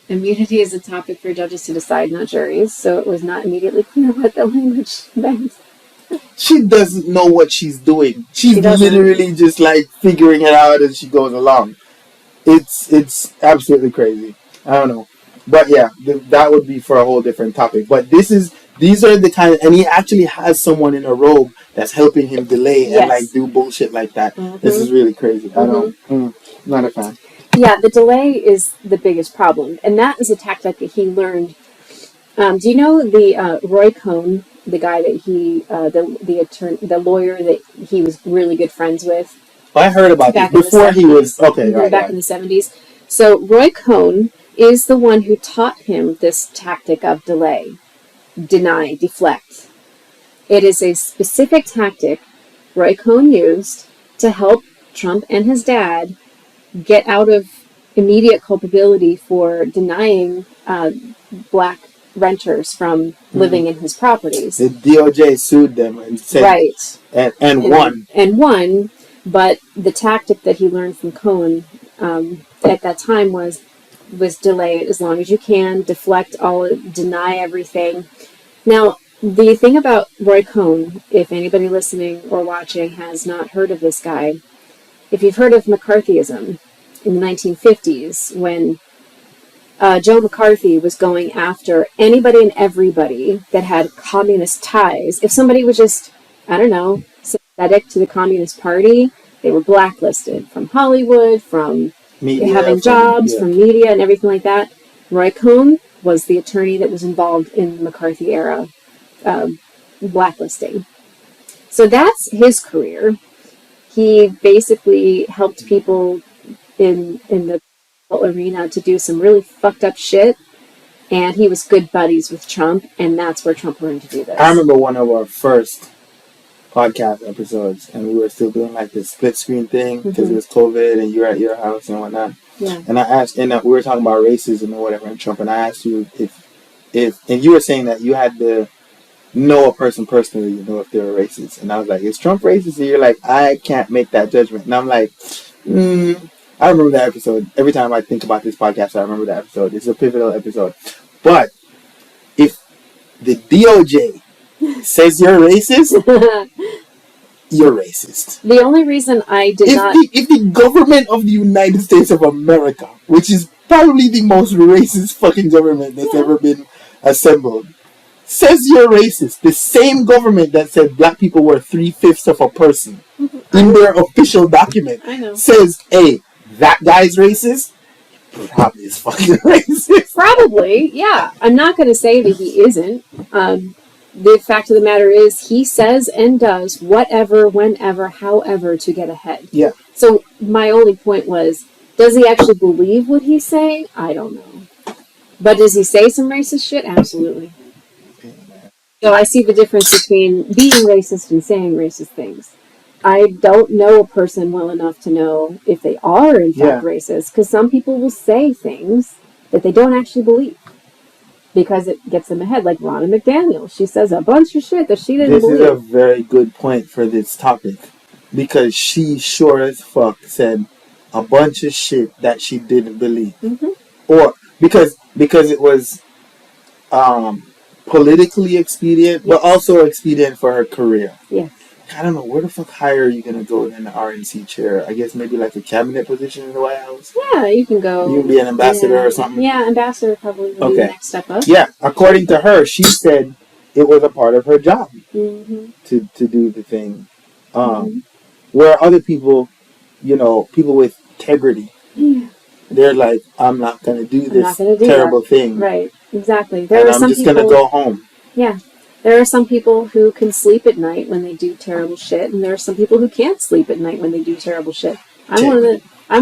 Immunity is a topic for judges to decide, not juries, so it was not immediately clear what the language meant. She doesn't know what she's doing. She's literally just like figuring it out as she goes along. It's absolutely crazy. I don't know. But yeah, that would be for a whole different topic. But these are the kind of, and he actually has someone in a robe that's helping him delay and like do bullshit like that. This is really crazy. I don't, not a fan. Yeah, the delay is the biggest problem, and that is a tactic that he learned. Do you know the Roy Cohn, the guy that the lawyer that he was really good friends with? I heard about this before he was back in the 70s. So Roy Cohn is the one who taught him this tactic of delay, deny, deflect. It is a specific tactic Roy Cohn used to help Trump and his dad get out of immediate culpability for denying black renters from living in his properties. The DOJ sued them and said, and won. And won, but the tactic that he learned from Cohn at that time was delay it as long as you can, deflect deny everything. Now, the thing about Roy Cohn, if anybody listening or watching has not heard of this guy, if you've heard of McCarthyism in the 1950s, when Joe McCarthy was going after anybody and everybody that had communist ties, if somebody was just, I don't know, sympathetic to the Communist Party, they were blacklisted from Hollywood, from media, having jobs, from media and everything like that. Roy Cohn was the attorney that was involved in the McCarthy era blacklisting. So that's his career. He basically helped people in the arena to do some really fucked up shit, and he was good buddies with Trump, and that's where Trump learned to do this. I remember one of our first podcast episodes, and we were still doing like this split screen thing because it was COVID and you're at your house and whatnot. Yeah. And I asked, and we were talking about racism or whatever and Trump, and I asked you if and you were saying that you had to know a person personally to know if they were racist, and I was like, is Trump racist? And you're like, I can't make that judgment, and I'm like, I remember that episode. Every time I think about this podcast, I remember that episode. It's a pivotal episode. But if the DOJ says you're racist, you're racist. The only reason I did not... If the government of the United States of America, which is probably the most racist fucking government that's ever been assembled, says you're racist, the same government that said black people were 3/5 of a person in their official document says, hey, that guy's racist, probably is fucking racist. Probably, yeah. I'm not going to say that he isn't. The fact of the matter is, he says and does whatever, whenever, however to get ahead. Yeah. So my only point was, does he actually believe what he's saying? I don't know. But does he say some racist shit? Absolutely. So I see the difference between being racist and saying racist things. I don't know a person well enough to know if they are in fact racist, because some people will say things that they don't actually believe because it gets them ahead. Like Ronna McDaniel, she says a bunch of shit that she didn't believe. This is a very good point for this topic, because she sure as fuck said a bunch of shit that she didn't believe, or because it was politically expedient, but also expedient for her career. Yeah. I don't know, where the fuck higher are you gonna go than the RNC chair? I guess maybe like a cabinet position in the White House. Yeah, you can go. You can be an ambassador or something. Yeah, ambassador probably would be the next step up. Yeah, according to her, she said it was a part of her job to do the thing. Where other people, people with integrity, they're like, I'm not gonna do this terrible thing. Right, exactly. I'm just gonna go home. Yeah. There are some people who can sleep at night when they do terrible shit, and there are some people who can't sleep at night when they do terrible shit. I'm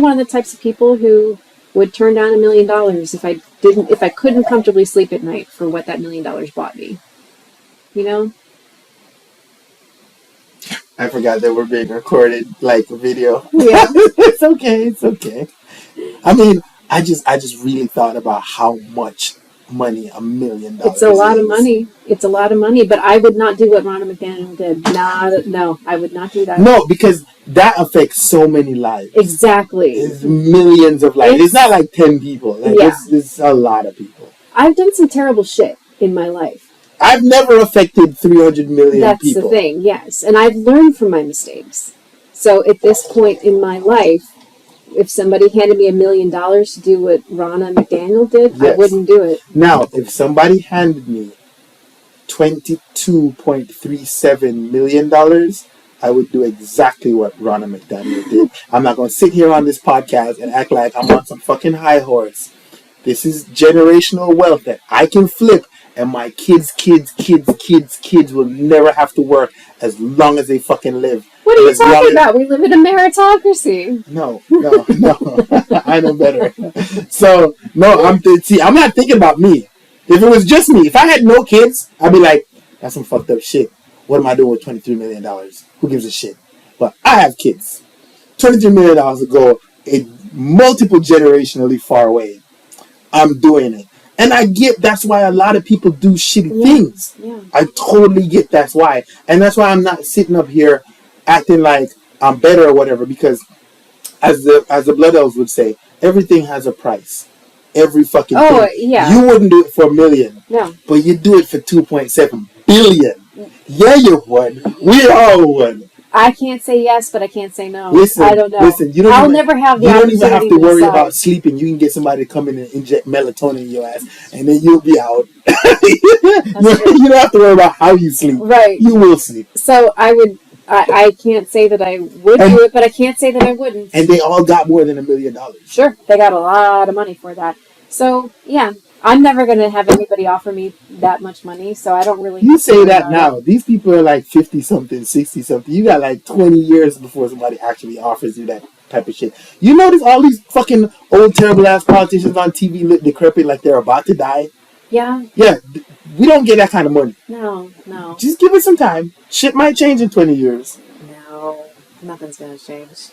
one of the types of people who would turn down $1 million if I couldn't comfortably sleep at night for what that $1 million bought me. You know? I forgot that we're being recorded like a video. Yeah. It's okay. I mean, I just really thought about how much money $1 million. It's a lot of money. It's a lot of money, but I would not do what Ronna McDaniel did. No, I would not do that. No, because that affects so many lives. Exactly. It's millions of lives. It's not like 10 people. Like, it's a lot of people. I've done some terrible shit in my life. I've never affected 300 million people. That's the thing, yes. And I've learned from my mistakes. So at this point in my life, if somebody handed me $1 million to do what Ronna McDaniel did, I wouldn't do it. Now, if somebody handed me $22.37 million, I would do exactly what Ronna McDaniel did. I'm not going to sit here on this podcast and act like I'm on some fucking high horse. This is generational wealth that I can flip, and my kids will never have to work as long as they fucking live. What are you talking about? We live in a meritocracy. No. I know better. So, no, I'm not thinking about me. If it was just me, if I had no kids, I'd be like, that's some fucked up shit. What am I doing with $23 million? Who gives a shit? But I have kids. $23 million to go multiple generationally far away. I'm doing it. And I get that's why a lot of people do shitty things. Yeah. I totally get that's why. And that's why I'm not sitting up here acting like I'm better or whatever, because as the Blood Elves would say, everything has a price. Every fucking thing. Oh, yeah. You wouldn't do it for $1 million. No. But you do it for $2.7 billion. Yeah, you would. We all would. I can't say yes, but I can't say no. Listen, I don't know. I'll never have the opportunity. You don't even have to worry decide. about sleeping. You can get somebody to come in and inject melatonin in your ass, and then you'll be out. You don't have to worry about how you sleep. Right. You will sleep. So I can't say that I would do it, but I can't say that I wouldn't. And they all got more than $1 million. Sure. They got a lot of money for that. So, yeah. I'm never going to have anybody offer me that much money, so I don't really... You say that now. These people are like 50-something, 60-something. You got like 20 years before somebody actually offers you that type of shit. You notice all these fucking old, terrible-ass politicians on TV look decrepit like they're about to die? Yeah. Yeah. We don't get that kind of money. No. Just give it some time. Shit might change in 20 years. No. Nothing's going to change.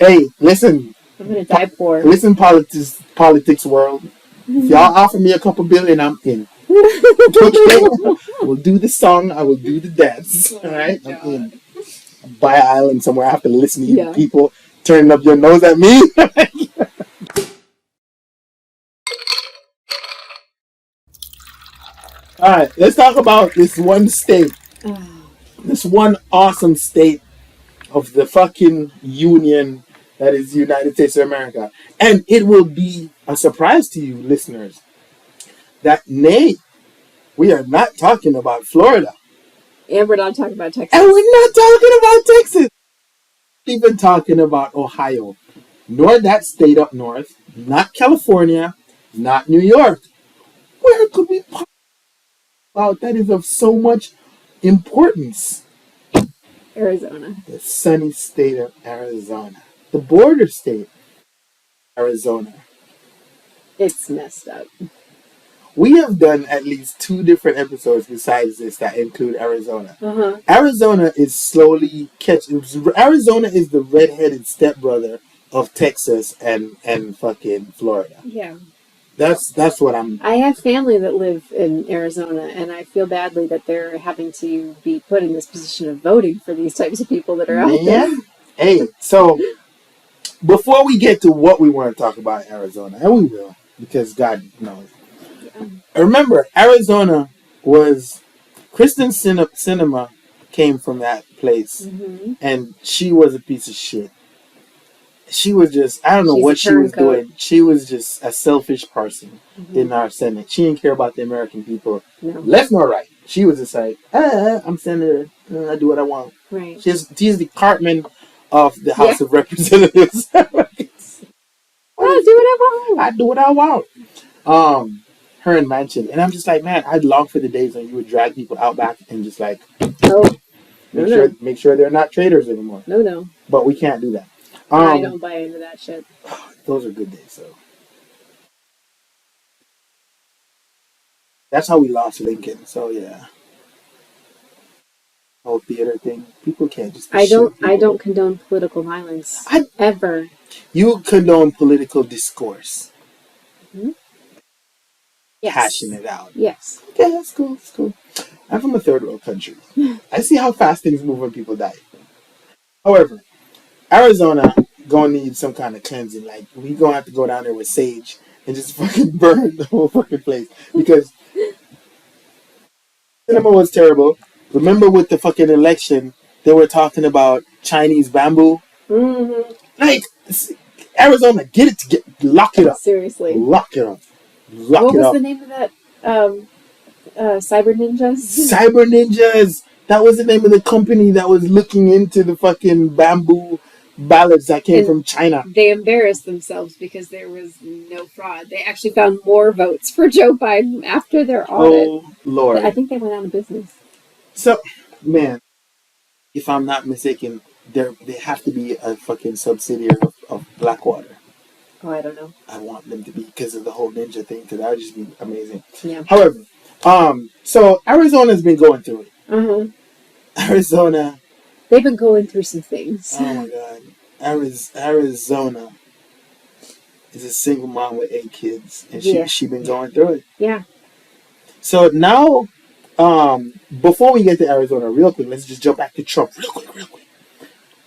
Hey, listen. I'm going to die poor. Listen, politics world. If y'all offer me a couple billion, I'm in. Okay? I will do the song. I will do the dance. All right? I'm in. Buy an island somewhere. I have to listen to you people turning up your nose at me. All right. Let's talk about this one state. This one awesome state of the fucking union that is the United States of America. And it will be a surprise to you, listeners, that we are not talking about Florida. And we're not talking about Texas. And we're not talking about Texas. Even talking about Ohio. Nor that state up north. Not California. Not New York. Where could we talk about that is of so much importance? Arizona. The sunny state of Arizona. The border state, Arizona. It's messed up. we have done at least 2 different episodes besides this that include Arizona. Uh-huh. Arizona is slowly catching. Arizona is the redheaded stepbrother of Texas and fucking Florida. Yeah. That's what I'm. I have family that live in Arizona, and I feel badly that they're having to be put in this position of voting for these types of people that are out there. Hey, so before we get to what we want to talk about in Arizona, and we will, because God knows. Yeah. Remember, Arizona was Kristen Cinema came from that place, Mm-hmm. and she was a piece of shit. She was just, I don't know She's what a she was turncoat. doing. She was just a selfish person Mm-hmm. in our Senate. She didn't care about the American people, No. left nor right. She was just like, I'm senator. I do what I want. Right. She's the Cartman of the House of Representatives. I'll do what I want. I do what I want. Her and Manchin. And I'm just like, man, I'd long for the days when you would drag people out back and just like make sure they're not traitors anymore. No. But we can't do that. I don't buy into that shit. Those are good days, though. That's how we lost Lincoln. So yeah, whole theater thing. People can't just. I don't condone political violence ever. You condone political discourse. Mm-hmm. Yes. Hashing it out. Yes. Okay, that's cool. That's cool. I'm from a third world country. I see how fast things move when people die. However, Arizona gonna need some kind of cleansing. Like, we gonna have to go down there with sage and just fucking burn the whole fucking place. Because cinema was terrible. Remember with the fucking election, they were talking about Chinese bamboo? Mm-hmm. Like, Arizona, get it together. Lock it up. Seriously. Lock it up. What was the name of that? Cyber Ninjas? Cyber Ninjas. That was the name of the company that was looking into the fucking bamboo ballots that came from China. They embarrassed themselves because there was no fraud. They actually found more votes for Joe Biden after their audit. Oh, Lord. I think they went out of business. So, man, if I'm not mistaken, they have to be a fucking subsidiary of Blackwater. Oh, I don't know. I want them to be because of the whole ninja thing, because that would just be amazing. Yeah. However, so Arizona's been going through it. Uh-huh. Arizona. They've been going through some things. Oh my God. Arizona is a single mom with 8 kids, and she been going through it. Yeah. So now, before we get to Arizona, real quick, let's just jump back to Trump real quick.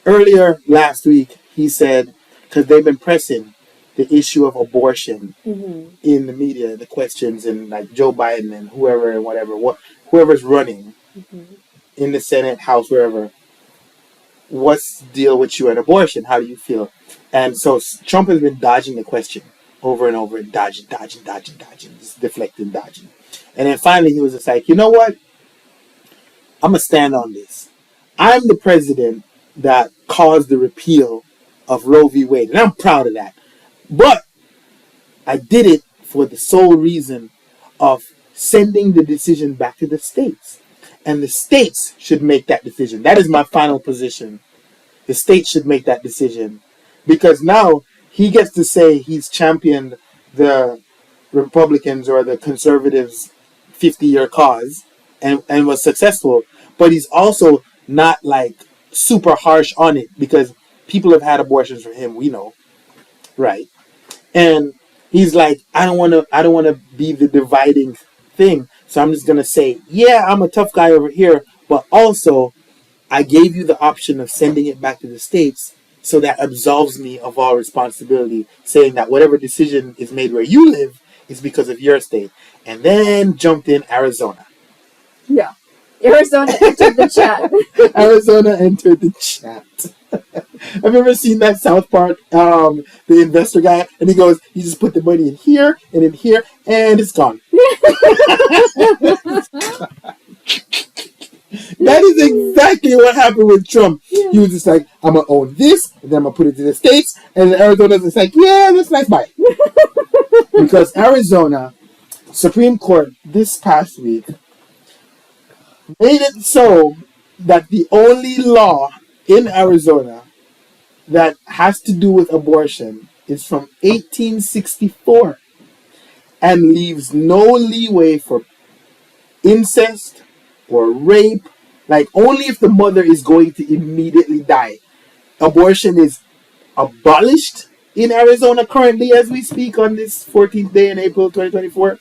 Earlier last week, he said, because they've been pressing the issue of abortion in the media, the questions, and like Joe Biden and whoever and whoever's running in the Senate, House, wherever. What's the deal with you and abortion? How do you feel? And so Trump has been dodging the question over and over, dodging, just deflecting, dodging. And then finally he was just like, you know what? I'm going to stand on this. I'm the president that caused the repeal of Roe v. Wade. And I'm proud of that. But I did it for the sole reason of sending the decision back to the states. And the states should make that decision. That is my final position. The states should make that decision. Because now he gets to say he's championed the Republicans or the conservatives' 50-year cause and was successful. But he's also not like super harsh on it because people have had abortions for him, we know. Right. And he's like, I don't want to be the dividing thing. So I'm just going to say, yeah, I'm a tough guy over here, but also I gave you the option of sending it back to the states, so that absolves me of all responsibility, saying that whatever decision is made where you live is because of your state. And then jumped in Arizona. Yeah. Arizona entered the chat. Arizona entered the chat. I've ever seen that South Park, the investor guy, and he goes, you just put the money in here, and it's gone. That is exactly what happened with Trump. Yeah. He was just like, I'm going to own this, and then I'm going to put it to the states, and Arizona's just like, yeah, that's nice, bye. Because Arizona, Supreme Court, this past week, made it so that the only law in Arizona that has to do with abortion is from 1864. and leaves no leeway for incest or rape. Like, only if the mother is going to immediately die. Abortion is abolished in Arizona currently as we speak on this 14th day in April 2024.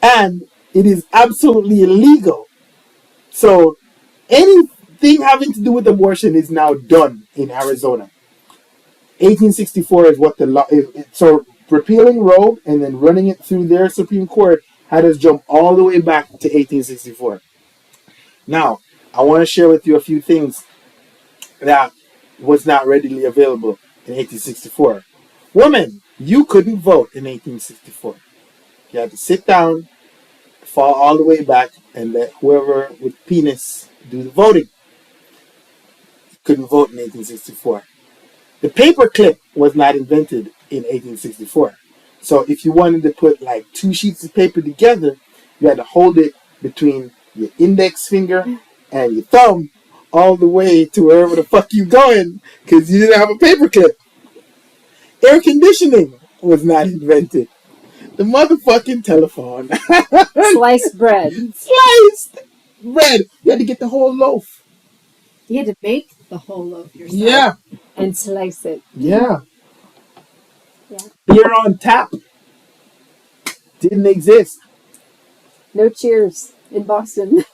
And it is absolutely illegal. So anything having to do with abortion is now done in Arizona. 1864 is what the law is. So repealing Roe and then running it through their Supreme Court had us jump all the way back to 1864. Now, I want to share with you a few things that was not readily available in 1864. Women, you couldn't vote in 1864. You had to sit down, fall all the way back, and let whoever with penis do the voting. You couldn't vote in 1864. The paperclip was not invented in 1864. So if you wanted to put like two sheets of paper together, you had to hold it between your index finger and your thumb all the way to wherever the fuck you going, because you didn't have a paperclip. Air conditioning was not invented. The motherfucking telephone. Sliced bread. Sliced bread. You had to get the whole loaf. You had to make the whole loaf yourself. Yeah. And slice it. Yeah. Yeah. Beer on tap. Didn't exist. No cheers in Boston.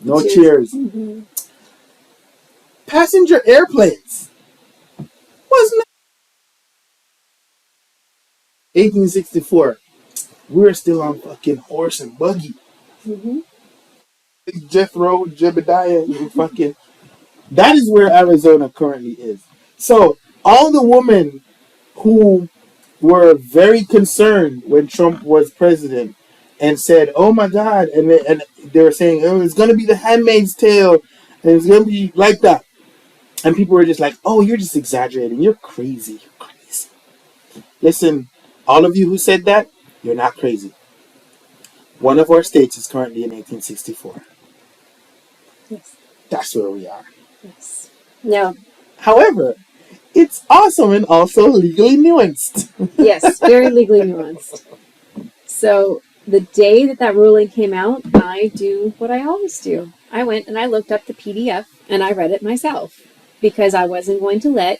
No cheers. Mm-hmm. Passenger airplanes. Wasn't 1864. We were still on fucking horse and buggy. Mm-hmm. Jethro, Jebediah, and fucking. That is where Arizona currently is. So all the women who were very concerned when Trump was president and said, "Oh my God," and they were saying, "Oh, it's gonna be the Handmaid's Tale, and it's gonna be like that," and people were just like, "Oh, you're just exaggerating. You're crazy. You're crazy." Listen, all of you who said that, you're not crazy. One of our states is currently in 1864. Yes. That's where we are. Yes. No. However, it's awesome and also legally nuanced. Yes, very legally nuanced. So the day that ruling came out, I do what I always do. I went and I looked up the PDF and I read it myself because I wasn't going to let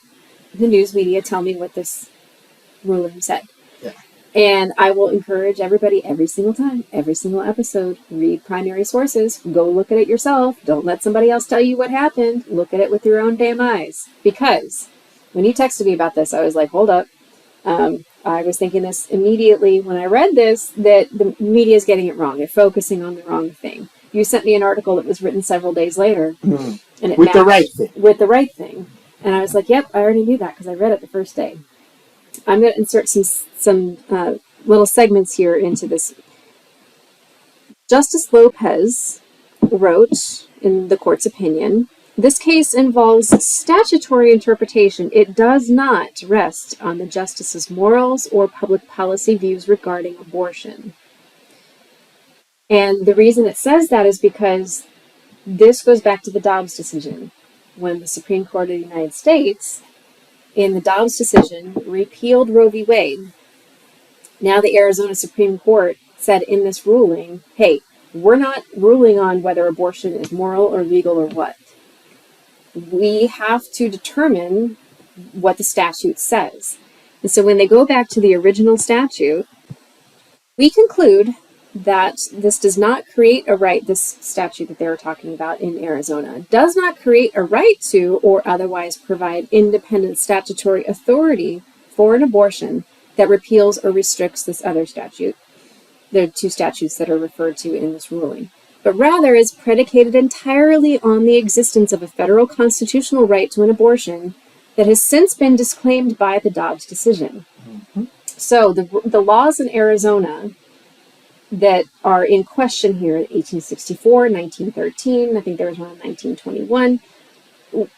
the news media tell me what this ruling said. Yeah. And I will encourage everybody every single time, every single episode, read primary sources, go look at it yourself. Don't let somebody else tell you what happened. Look at it with your own damn eyes. Because when you texted me about this, I was like, hold up. I was thinking this immediately when I read this, that the media is getting it wrong. They're focusing on the wrong thing. You sent me an article that was written several days later. And it with the right thing. With the right thing. And I was like, yep, I already knew that because I read it the first day. I'm going to insert some little segments here into this. Justice Lopez wrote in the court's opinion, this case involves statutory interpretation. It does not rest on the justice's morals or public policy views regarding abortion. And the reason it says that is because this goes back to the Dobbs decision, when the Supreme Court of the United States, in the Dobbs decision, repealed Roe v. Wade. Now the Arizona Supreme Court said in this ruling, hey, we're not ruling on whether abortion is moral or legal or what. We have to determine what the statute says. And so when they go back to the original statute, we conclude that this does not create a right, this statute that they were talking about in Arizona, does not create a right to or otherwise provide independent statutory authority for an abortion that repeals or restricts this other statute. There are two statutes that are referred to in this ruling, but rather is predicated entirely on the existence of a federal constitutional right to an abortion that has since been disclaimed by the Dobbs decision. Mm-hmm. So the laws in Arizona that are in question here, 1864, 1913, I think there was one in 1921.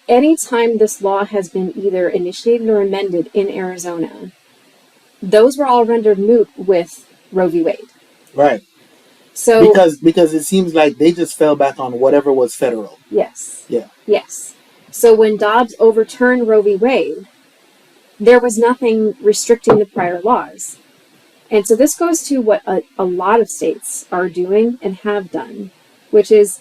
Anytime this law has been either initiated or amended in Arizona, those were all rendered moot with Roe v. Wade. Right. So because it seems like they just fell back on whatever was federal. Yes. Yeah. Yes. So when Dobbs overturned Roe v. Wade, there was nothing restricting the prior laws. And so this goes to what a lot of states are doing and have done, which is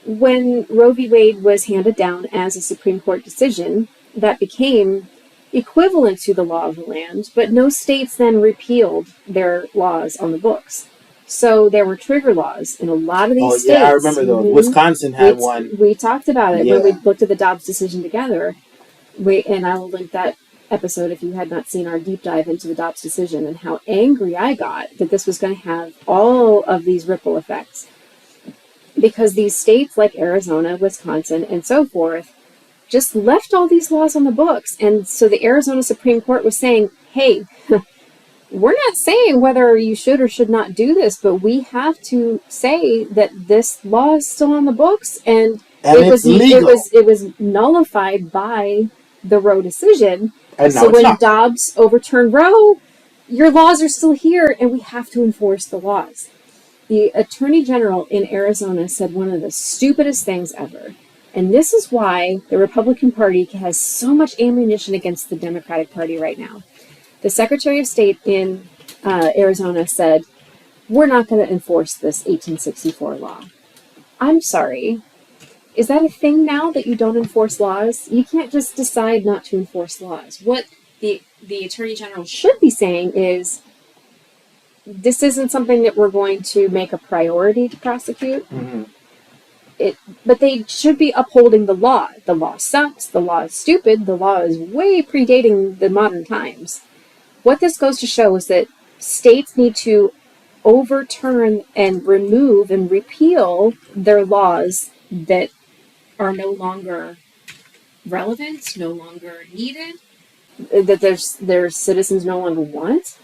when Roe v. Wade was handed down as a Supreme Court decision, that became equivalent to the law of the land, but no states then repealed their laws on the books. So there were trigger laws in a lot of these states. Oh, yeah, I remember those. Mm-hmm. Wisconsin had one. We talked about it Yeah. when we looked at the Dobbs decision together. And I will link that episode if you had not seen our deep dive into the Dobbs decision and how angry I got that this was going to have all of these ripple effects. Because these states like Arizona, Wisconsin, and so forth just left all these laws on the books. And so the Arizona Supreme Court was saying, hey, we're not saying whether you should or should not do this, but we have to say that this law is still on the books, and it's legal. It was nullified by the Roe decision. And so when Dobbs overturned Roe, your laws are still here, and we have to enforce the laws. The Attorney General in Arizona said one of the stupidest things ever. And this is why the Republican Party has so much ammunition against the Democratic Party right now. The Secretary of State in Arizona said, we're not going to enforce this 1864 law. I'm sorry. Is that a thing now that you don't enforce laws? You can't just decide not to enforce laws. What the Attorney General should be saying is, this isn't something that we're going to make a priority to prosecute. Mm-hmm. But they should be upholding the law. The law sucks. The law is stupid. The law is way predating the modern times. What this goes to show is that states need to overturn and remove and repeal their laws that are no longer relevant, no longer needed, that their citizens no longer want.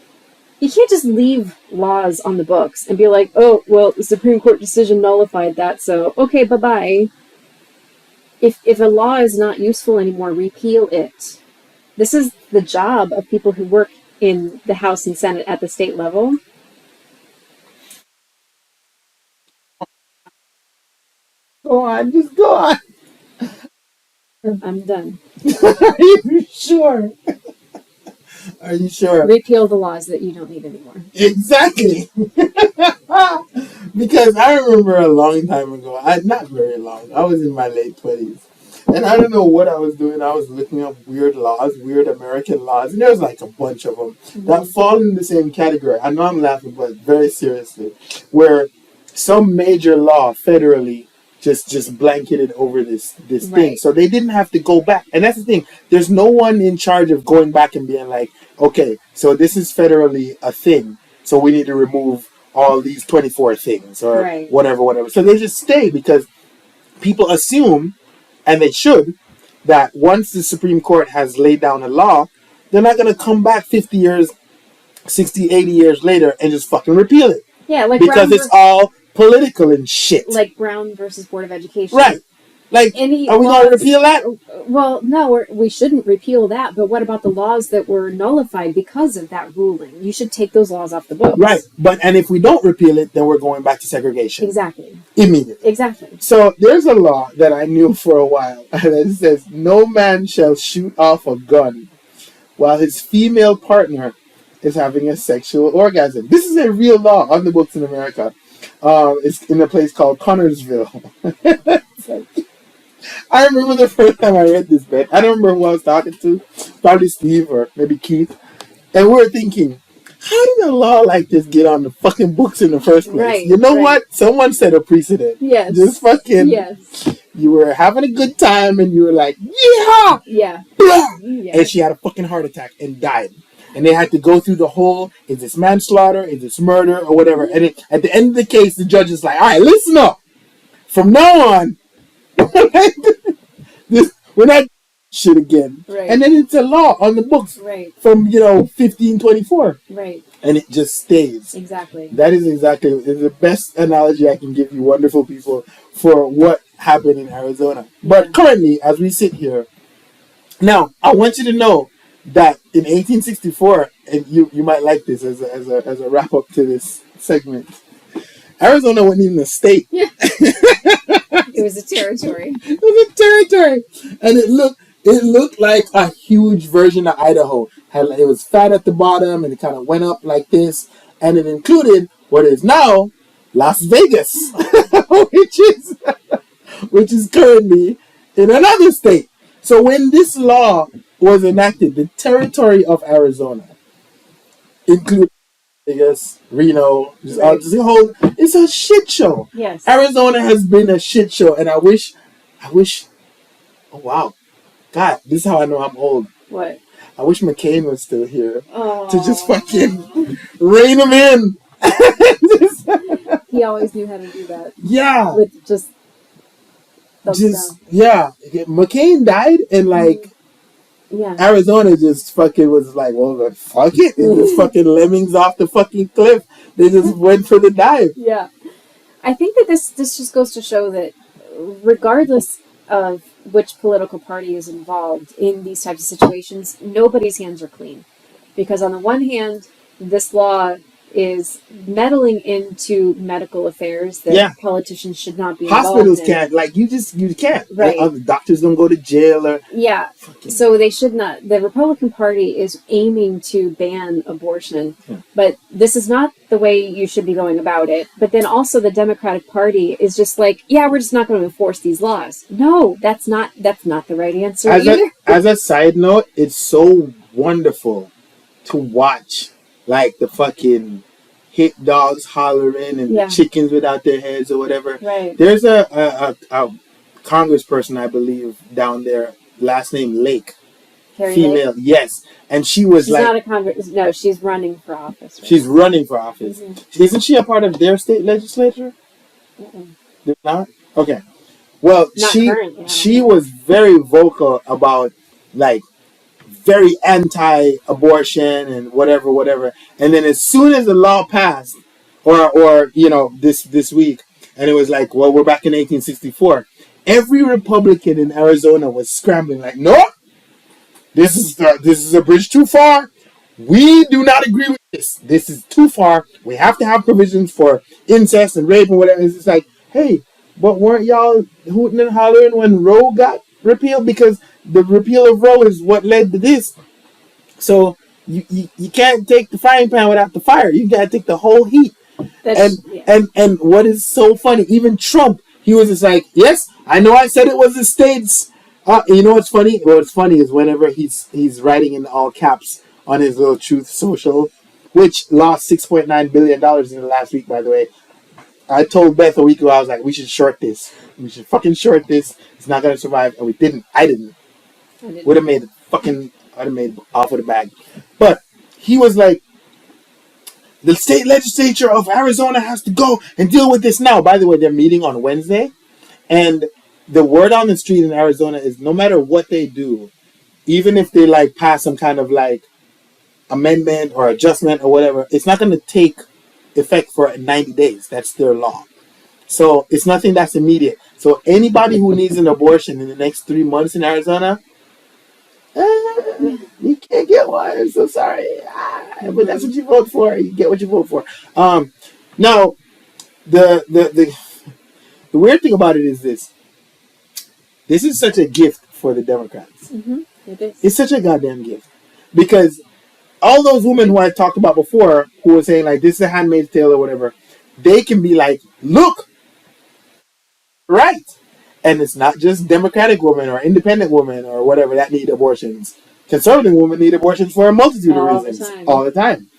You can't just leave laws on the books and be like, oh, well, the Supreme Court decision nullified that, so okay, bye-bye. If a law is not useful anymore, repeal it. This is the job of people who work in the House and Senate at the state level. Go on, just go on. I'm done. Are you sure? Are you sure? Repeal the laws that you don't need anymore. Exactly. Because I remember a long time ago, not very long, I was in my late 20s. And I don't know what I was doing. I was looking up weird laws, weird American laws. And there's like a bunch of them that fall in the same category. I know I'm laughing, but very seriously. Where some major law federally just blanketed over this thing. So they didn't have to go back. And that's the thing. There's no one in charge of going back and being like, okay, so this is federally a thing. So we need to remove all these 24 things or whatever. So they just stay because people assume, and they should, that once the Supreme Court has laid down a law, they're not going to come back 50 years, 60, 80 years later and just fucking repeal it. Yeah, like because it's all political and shit. Like Brown versus Board of Education. Right. Like, are we going to repeal that? Well, no, we shouldn't repeal that. But what about the laws that were nullified because of that ruling? You should take those laws off the books. Right. And if we don't repeal it, then we're going back to segregation. Exactly. Immediately. Exactly. So there's a law that I knew for a while. And it says, no man shall shoot off a gun while his female partner is having a sexual orgasm. This is a real law on the books in America. It's in a place called Connorsville. I remember the first time I read this, Beth. I don't remember who I was talking to. Probably Steve or maybe Keith. And we were thinking, how did a law like this get on the fucking books in the first place? Right, you know what? Someone set a precedent. Yes. Just fucking... Yes. You were having a good time and you were like, yeehaw! Yeah. Yeah. And she had a fucking heart attack and died. And they had to go through the whole, is this manslaughter, is this murder, or whatever. And at the end of the case, the judge is like, all right, listen up. From now on, we're not shit again. Right. And then it's a law on the books from, 1524. Right. And it just stays. Exactly. That is exactly the best analogy I can give you, wonderful people, for what happened in Arizona. But currently, as we sit here, now, I want you to know that in 1864, and you might like this as a wrap up to this segment, Arizona wasn't even a state. Yeah. It was a territory. It was a territory. And It looked like a huge version of Idaho. It was fat at the bottom and it kind of went up like this, and it included what is now Las Vegas, which is which is currently in another state. So when this law was enacted, the territory of Arizona, including Vegas, Reno, just a whole, it's a shit show. Yes. Arizona has been a shit show, and I wish, oh wow, God, this is how I know I'm old. What? I wish McCain was still here Oh. to just fucking rein him in. He always knew how to do that. Yeah. With just thumbs down. Yeah. McCain died, and like Yeah. Arizona just fucking was like, well, fuck it. And just fucking lemmings off the fucking cliff. They just went for the dive. Yeah. I think that this just goes to show that regardless of which political party is involved in these types of situations, nobody's hands are clean. Because on the one hand, this law is meddling into medical affairs that politicians should not be involved Hospitals in. can't. Like, you can't. Right. The doctors don't go to jail or... Yeah. So they should not. The Republican Party is aiming to ban abortion, but this is not the way you should be going about it. But then also the Democratic Party is just like, yeah, we're just not going to enforce these laws. No, that's not the right answer either. As a side note, it's so wonderful to watch, like, the fucking hit dogs hollering and the chickens without their heads or whatever. Right. There's a congressperson, I believe, down there, last name Lake. Carrie female, Lake? Yes. And she's not a congress. No, she's running for office. Right? She's running for office. Mm-hmm. Isn't she a part of their state legislature? They're not? Okay. Well, not she was very vocal about, like, very anti-abortion and whatever. And then as soon as the law passed, or this week, and it was like, well, we're back in 1864, every Republican in Arizona was scrambling like, no, this is a bridge too far. We do not agree with this. This is too far. We have to have provisions for incest and rape and whatever. It's just like, hey, but weren't y'all hooting and hollering when Roe got repealed? Because the repeal of Roe is what led to this. So you can't take the frying pan without the fire. You gotta take the whole heat. And what is so funny, even Trump, he was just like, yes, I know I said it was the states. You know what's funny? What's funny is whenever he's writing in all caps on his little Truth Social, which lost $6.9 billion in the last week, by the way. I told Beth a week ago, I was like, we should short this. We should fucking short this. It's not going to survive. And we didn't. I didn't. Would have made I'd have made off with a bag. But he was like, the state legislature of Arizona has to go and deal with this now. By the way, they're meeting on Wednesday. And the word on the street in Arizona is no matter what they do, even if they like pass some kind of like amendment or adjustment or whatever, it's not going to take effect for 90 days. That's their law. So it's nothing that's immediate. So anybody who needs an abortion in the next 3 months in Arizona, you can't get one. I'm so sorry. But that's what you vote for. You get what you vote for. Now, the weird thing about it is this. This is such a gift for the Democrats. Mm-hmm. It is. It's such a goddamn gift. Because all those women who I talked about before, who were saying, like, this is a Handmaid's Tale or whatever, they can be like, look, right. And it's not just Democratic women or independent women or whatever that need abortions. Conservative women need abortions for a multitude of reasons. All the time.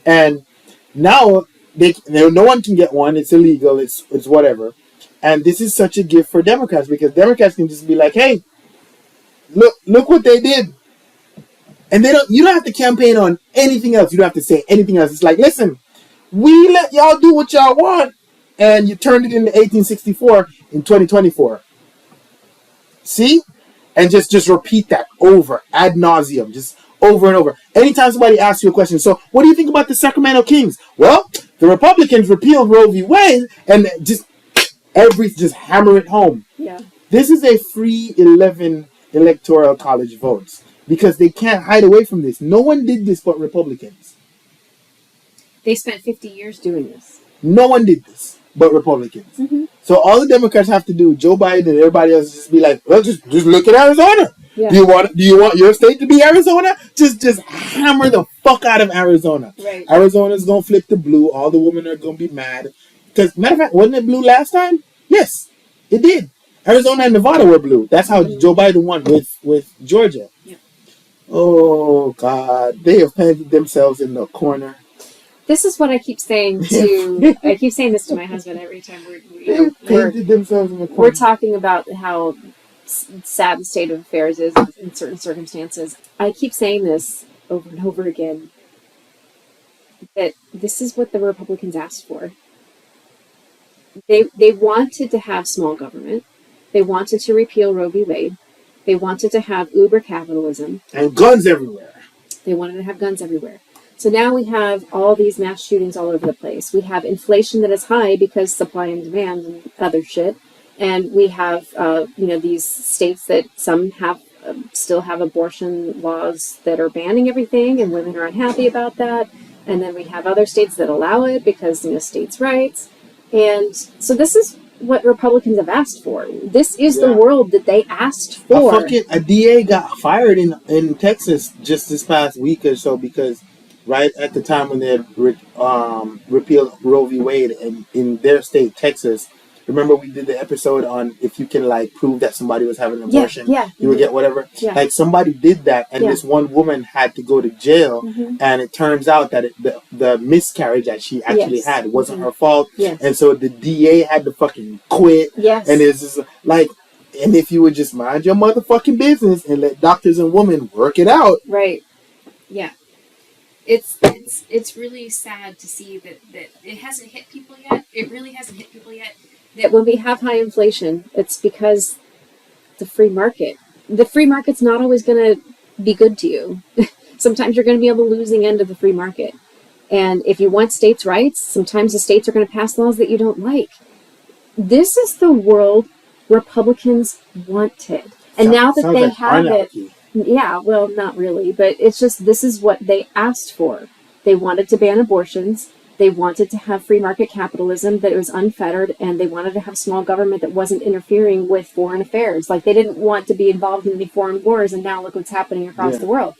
And now, no one can get one. It's illegal. It's whatever. And this is such a gift for Democrats because Democrats can just be like, hey, look what they did. And you don't have to campaign on anything else. You don't have to say anything else. It's like, listen, we let y'all do what y'all want, and you turned it into 1864 in 2024. See? And just repeat that over, ad nauseum, just over and over. Anytime somebody asks you a question, so what do you think about the Sacramento Kings? Well, the Republicans repealed Roe v. Wade, and just hammer it home. Yeah. This is a free 11 electoral college votes. Because they can't hide away from this. No one did this but Republicans. They spent 50 years doing this. No one did this but Republicans. Mm-hmm. So all the Democrats have to do, Joe Biden and everybody else, just be like, well, just look at Arizona. Yeah. Do you want your state to be Arizona? Just hammer the fuck out of Arizona. Right. Arizona's gonna flip to blue. All the women are gonna be mad. Because matter of fact, wasn't it blue last time? Yes, it did. Arizona and Nevada were blue. That's how Joe Biden won with Georgia. Yeah. Oh God, they have painted themselves in the corner. This is what I keep saying to. I keep saying this to my husband every time Painted themselves in the corner. we're talking about how sad the state of affairs is in certain circumstances. I keep saying this over and over again, that this is what the Republicans asked for. They wanted to have small government. They wanted to repeal Roe v. Wade. They wanted to have uber capitalism. And guns everywhere. They wanted to have guns everywhere. So now we have all these mass shootings all over the place. We have inflation that is high because supply and demand and other shit. And we have, these states that some have still have abortion laws that are banning everything, and women are unhappy about that. And then we have other states that allow it because, states' rights. And so this is what Republicans have asked for. This is the world that they asked for. A DA got fired in Texas just this past week or so because right at the time when they had repealed Roe v. Wade in their state, Texas. Remember we did the episode on if you can prove that somebody was having an abortion, you would get whatever. Yeah. Somebody did that, and this one woman had to go to jail, and it turns out that the miscarriage that she actually had wasn't her fault, and so the DA had to fucking quit. Yes. And it's just and if you would just mind your motherfucking business and let doctors and women work it out, right? Yeah. It's really sad to see that it hasn't hit people yet. It really hasn't hit people yet. That when we have high inflation, it's because the free market's not always going to be good to you. Sometimes you're going to be on the losing end of the free market. And if you want states' rights, sometimes the states are going to pass laws that you don't like. This is the world Republicans wanted. And now that they have it, yeah, well, not really, but it's just this is what they asked for. They wanted to ban abortions. They wanted to have free market capitalism that was unfettered, and they wanted to have small government that wasn't interfering with foreign affairs. They didn't want to be involved in any foreign wars, and now look what's happening across the world.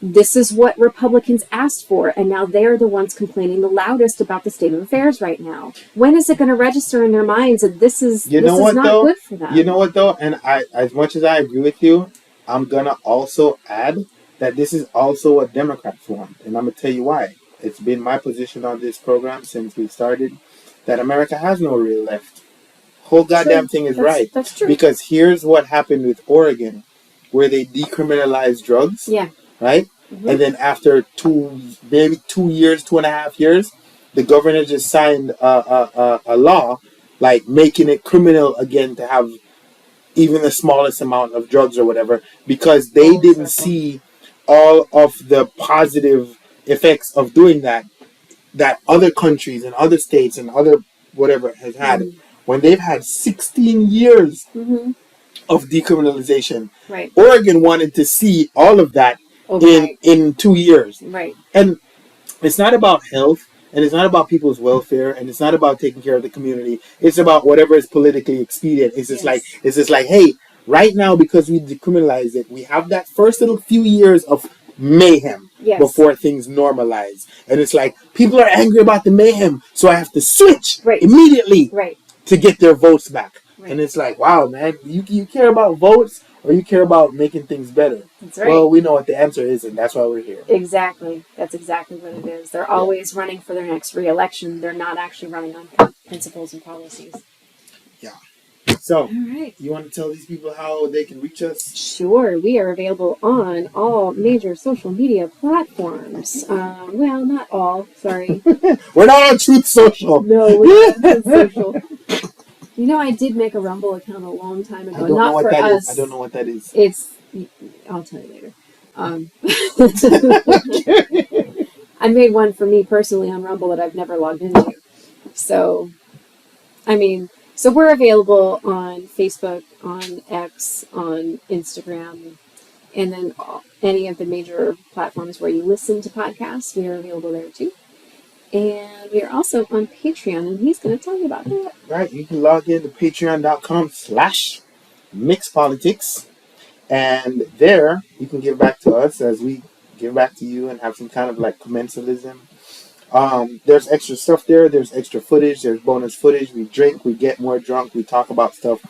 This is what Republicans asked for, and now they're the ones complaining the loudest about the state of affairs right now. When is it going to register in their minds that this is not good for them? You know what, though? And as much as I agree with you, I'm going to also add that this is also a Democrat form, and I'm going to tell you why. It's been my position on this program since we started that America has no real left. Whole goddamn thing is right. That's true. Because here's what happened with Oregon, where they decriminalized drugs. Yeah. Right? Mm-hmm. And then after 2.5 years, the governor just signed a law making it criminal again to have even the smallest amount of drugs or whatever, because they didn't see all of the positive effects of doing that other countries and other states and other whatever has had when they've had 16 years of decriminalization. Right. Oregon wanted to see all of that in 2 years. Right. And it's not about health, and it's not about people's welfare, and it's not about taking care of the community. It's about whatever is politically expedient. It's just hey, right now, because we decriminalized it, we have that first little few years of mayhem before things normalize. And it's people are angry about the mayhem, so I have to switch immediately to get their votes back. Right. And it's wow, man, you care about votes or you care about making things better? That's right. Well, we know what the answer is, and that's why we're here. Exactly. That's exactly what it is. They're always running for their next re-election. They're not actually running on principles and policies. Yeah. So, all right. You want to tell these people how they can reach us? Sure. We are available on all major social media platforms. Well, not all. Sorry. We're not on Truth Social. No, we're not on social. I did make a Rumble account a long time ago. Not for us. I don't know what that is. I'll tell you later. I made one for me personally on Rumble that I've never logged into. So we're available on Facebook, on X, on Instagram, and then any of the major platforms where you listen to podcasts. We are available there too. And we are also on Patreon, and he's going to tell you about that. Right. You can log in to patreon.com/mixpolitics. And there, you can give back to us as we give back to you and have some kind of like commensalism. There's extra stuff there. There's extra footage. There's bonus footage. We drink. We get more drunk. We talk about stuff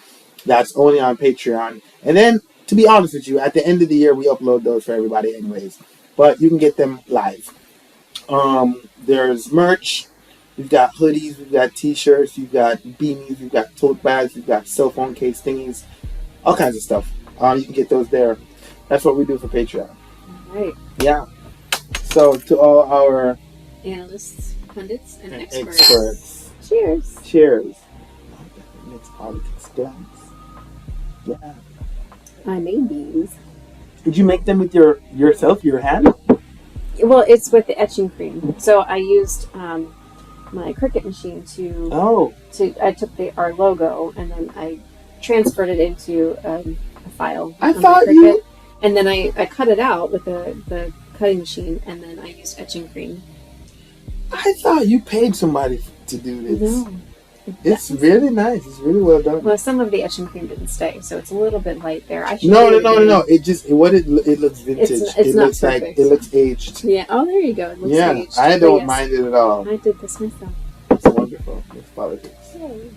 that's only on Patreon. And then, to be honest with you, at the end of the year, we upload those for everybody anyways. But you can get them live. There's merch. We've got hoodies. We've got t-shirts. We've got beanies. We've got tote bags. We've got cell phone case thingies. All kinds of stuff. You can get those there. That's what we do for Patreon. All right. Yeah. So, to all our analysts, pundits, and experts. Cheers. Cheers. Makes politics dance. Yeah. I made these. Did you make them with yourself, your hand? Well, it's with the etching cream. So I used my Cricut machine I took our logo and then I transferred it into a file. I on thought my Cricut, and then I cut it out with the cutting machine, and then I used etching cream. I thought you paid somebody to do this. No. It's really nice. It's really well done. Well, some of the etching cream didn't stay, so it's a little bit light there. No. It looks vintage. It looks perfect. like it looks aged. Yeah. Oh, there you go. It looks aged. I don't mind it at all. I did this myself. It's wonderful. It's politics. Yay.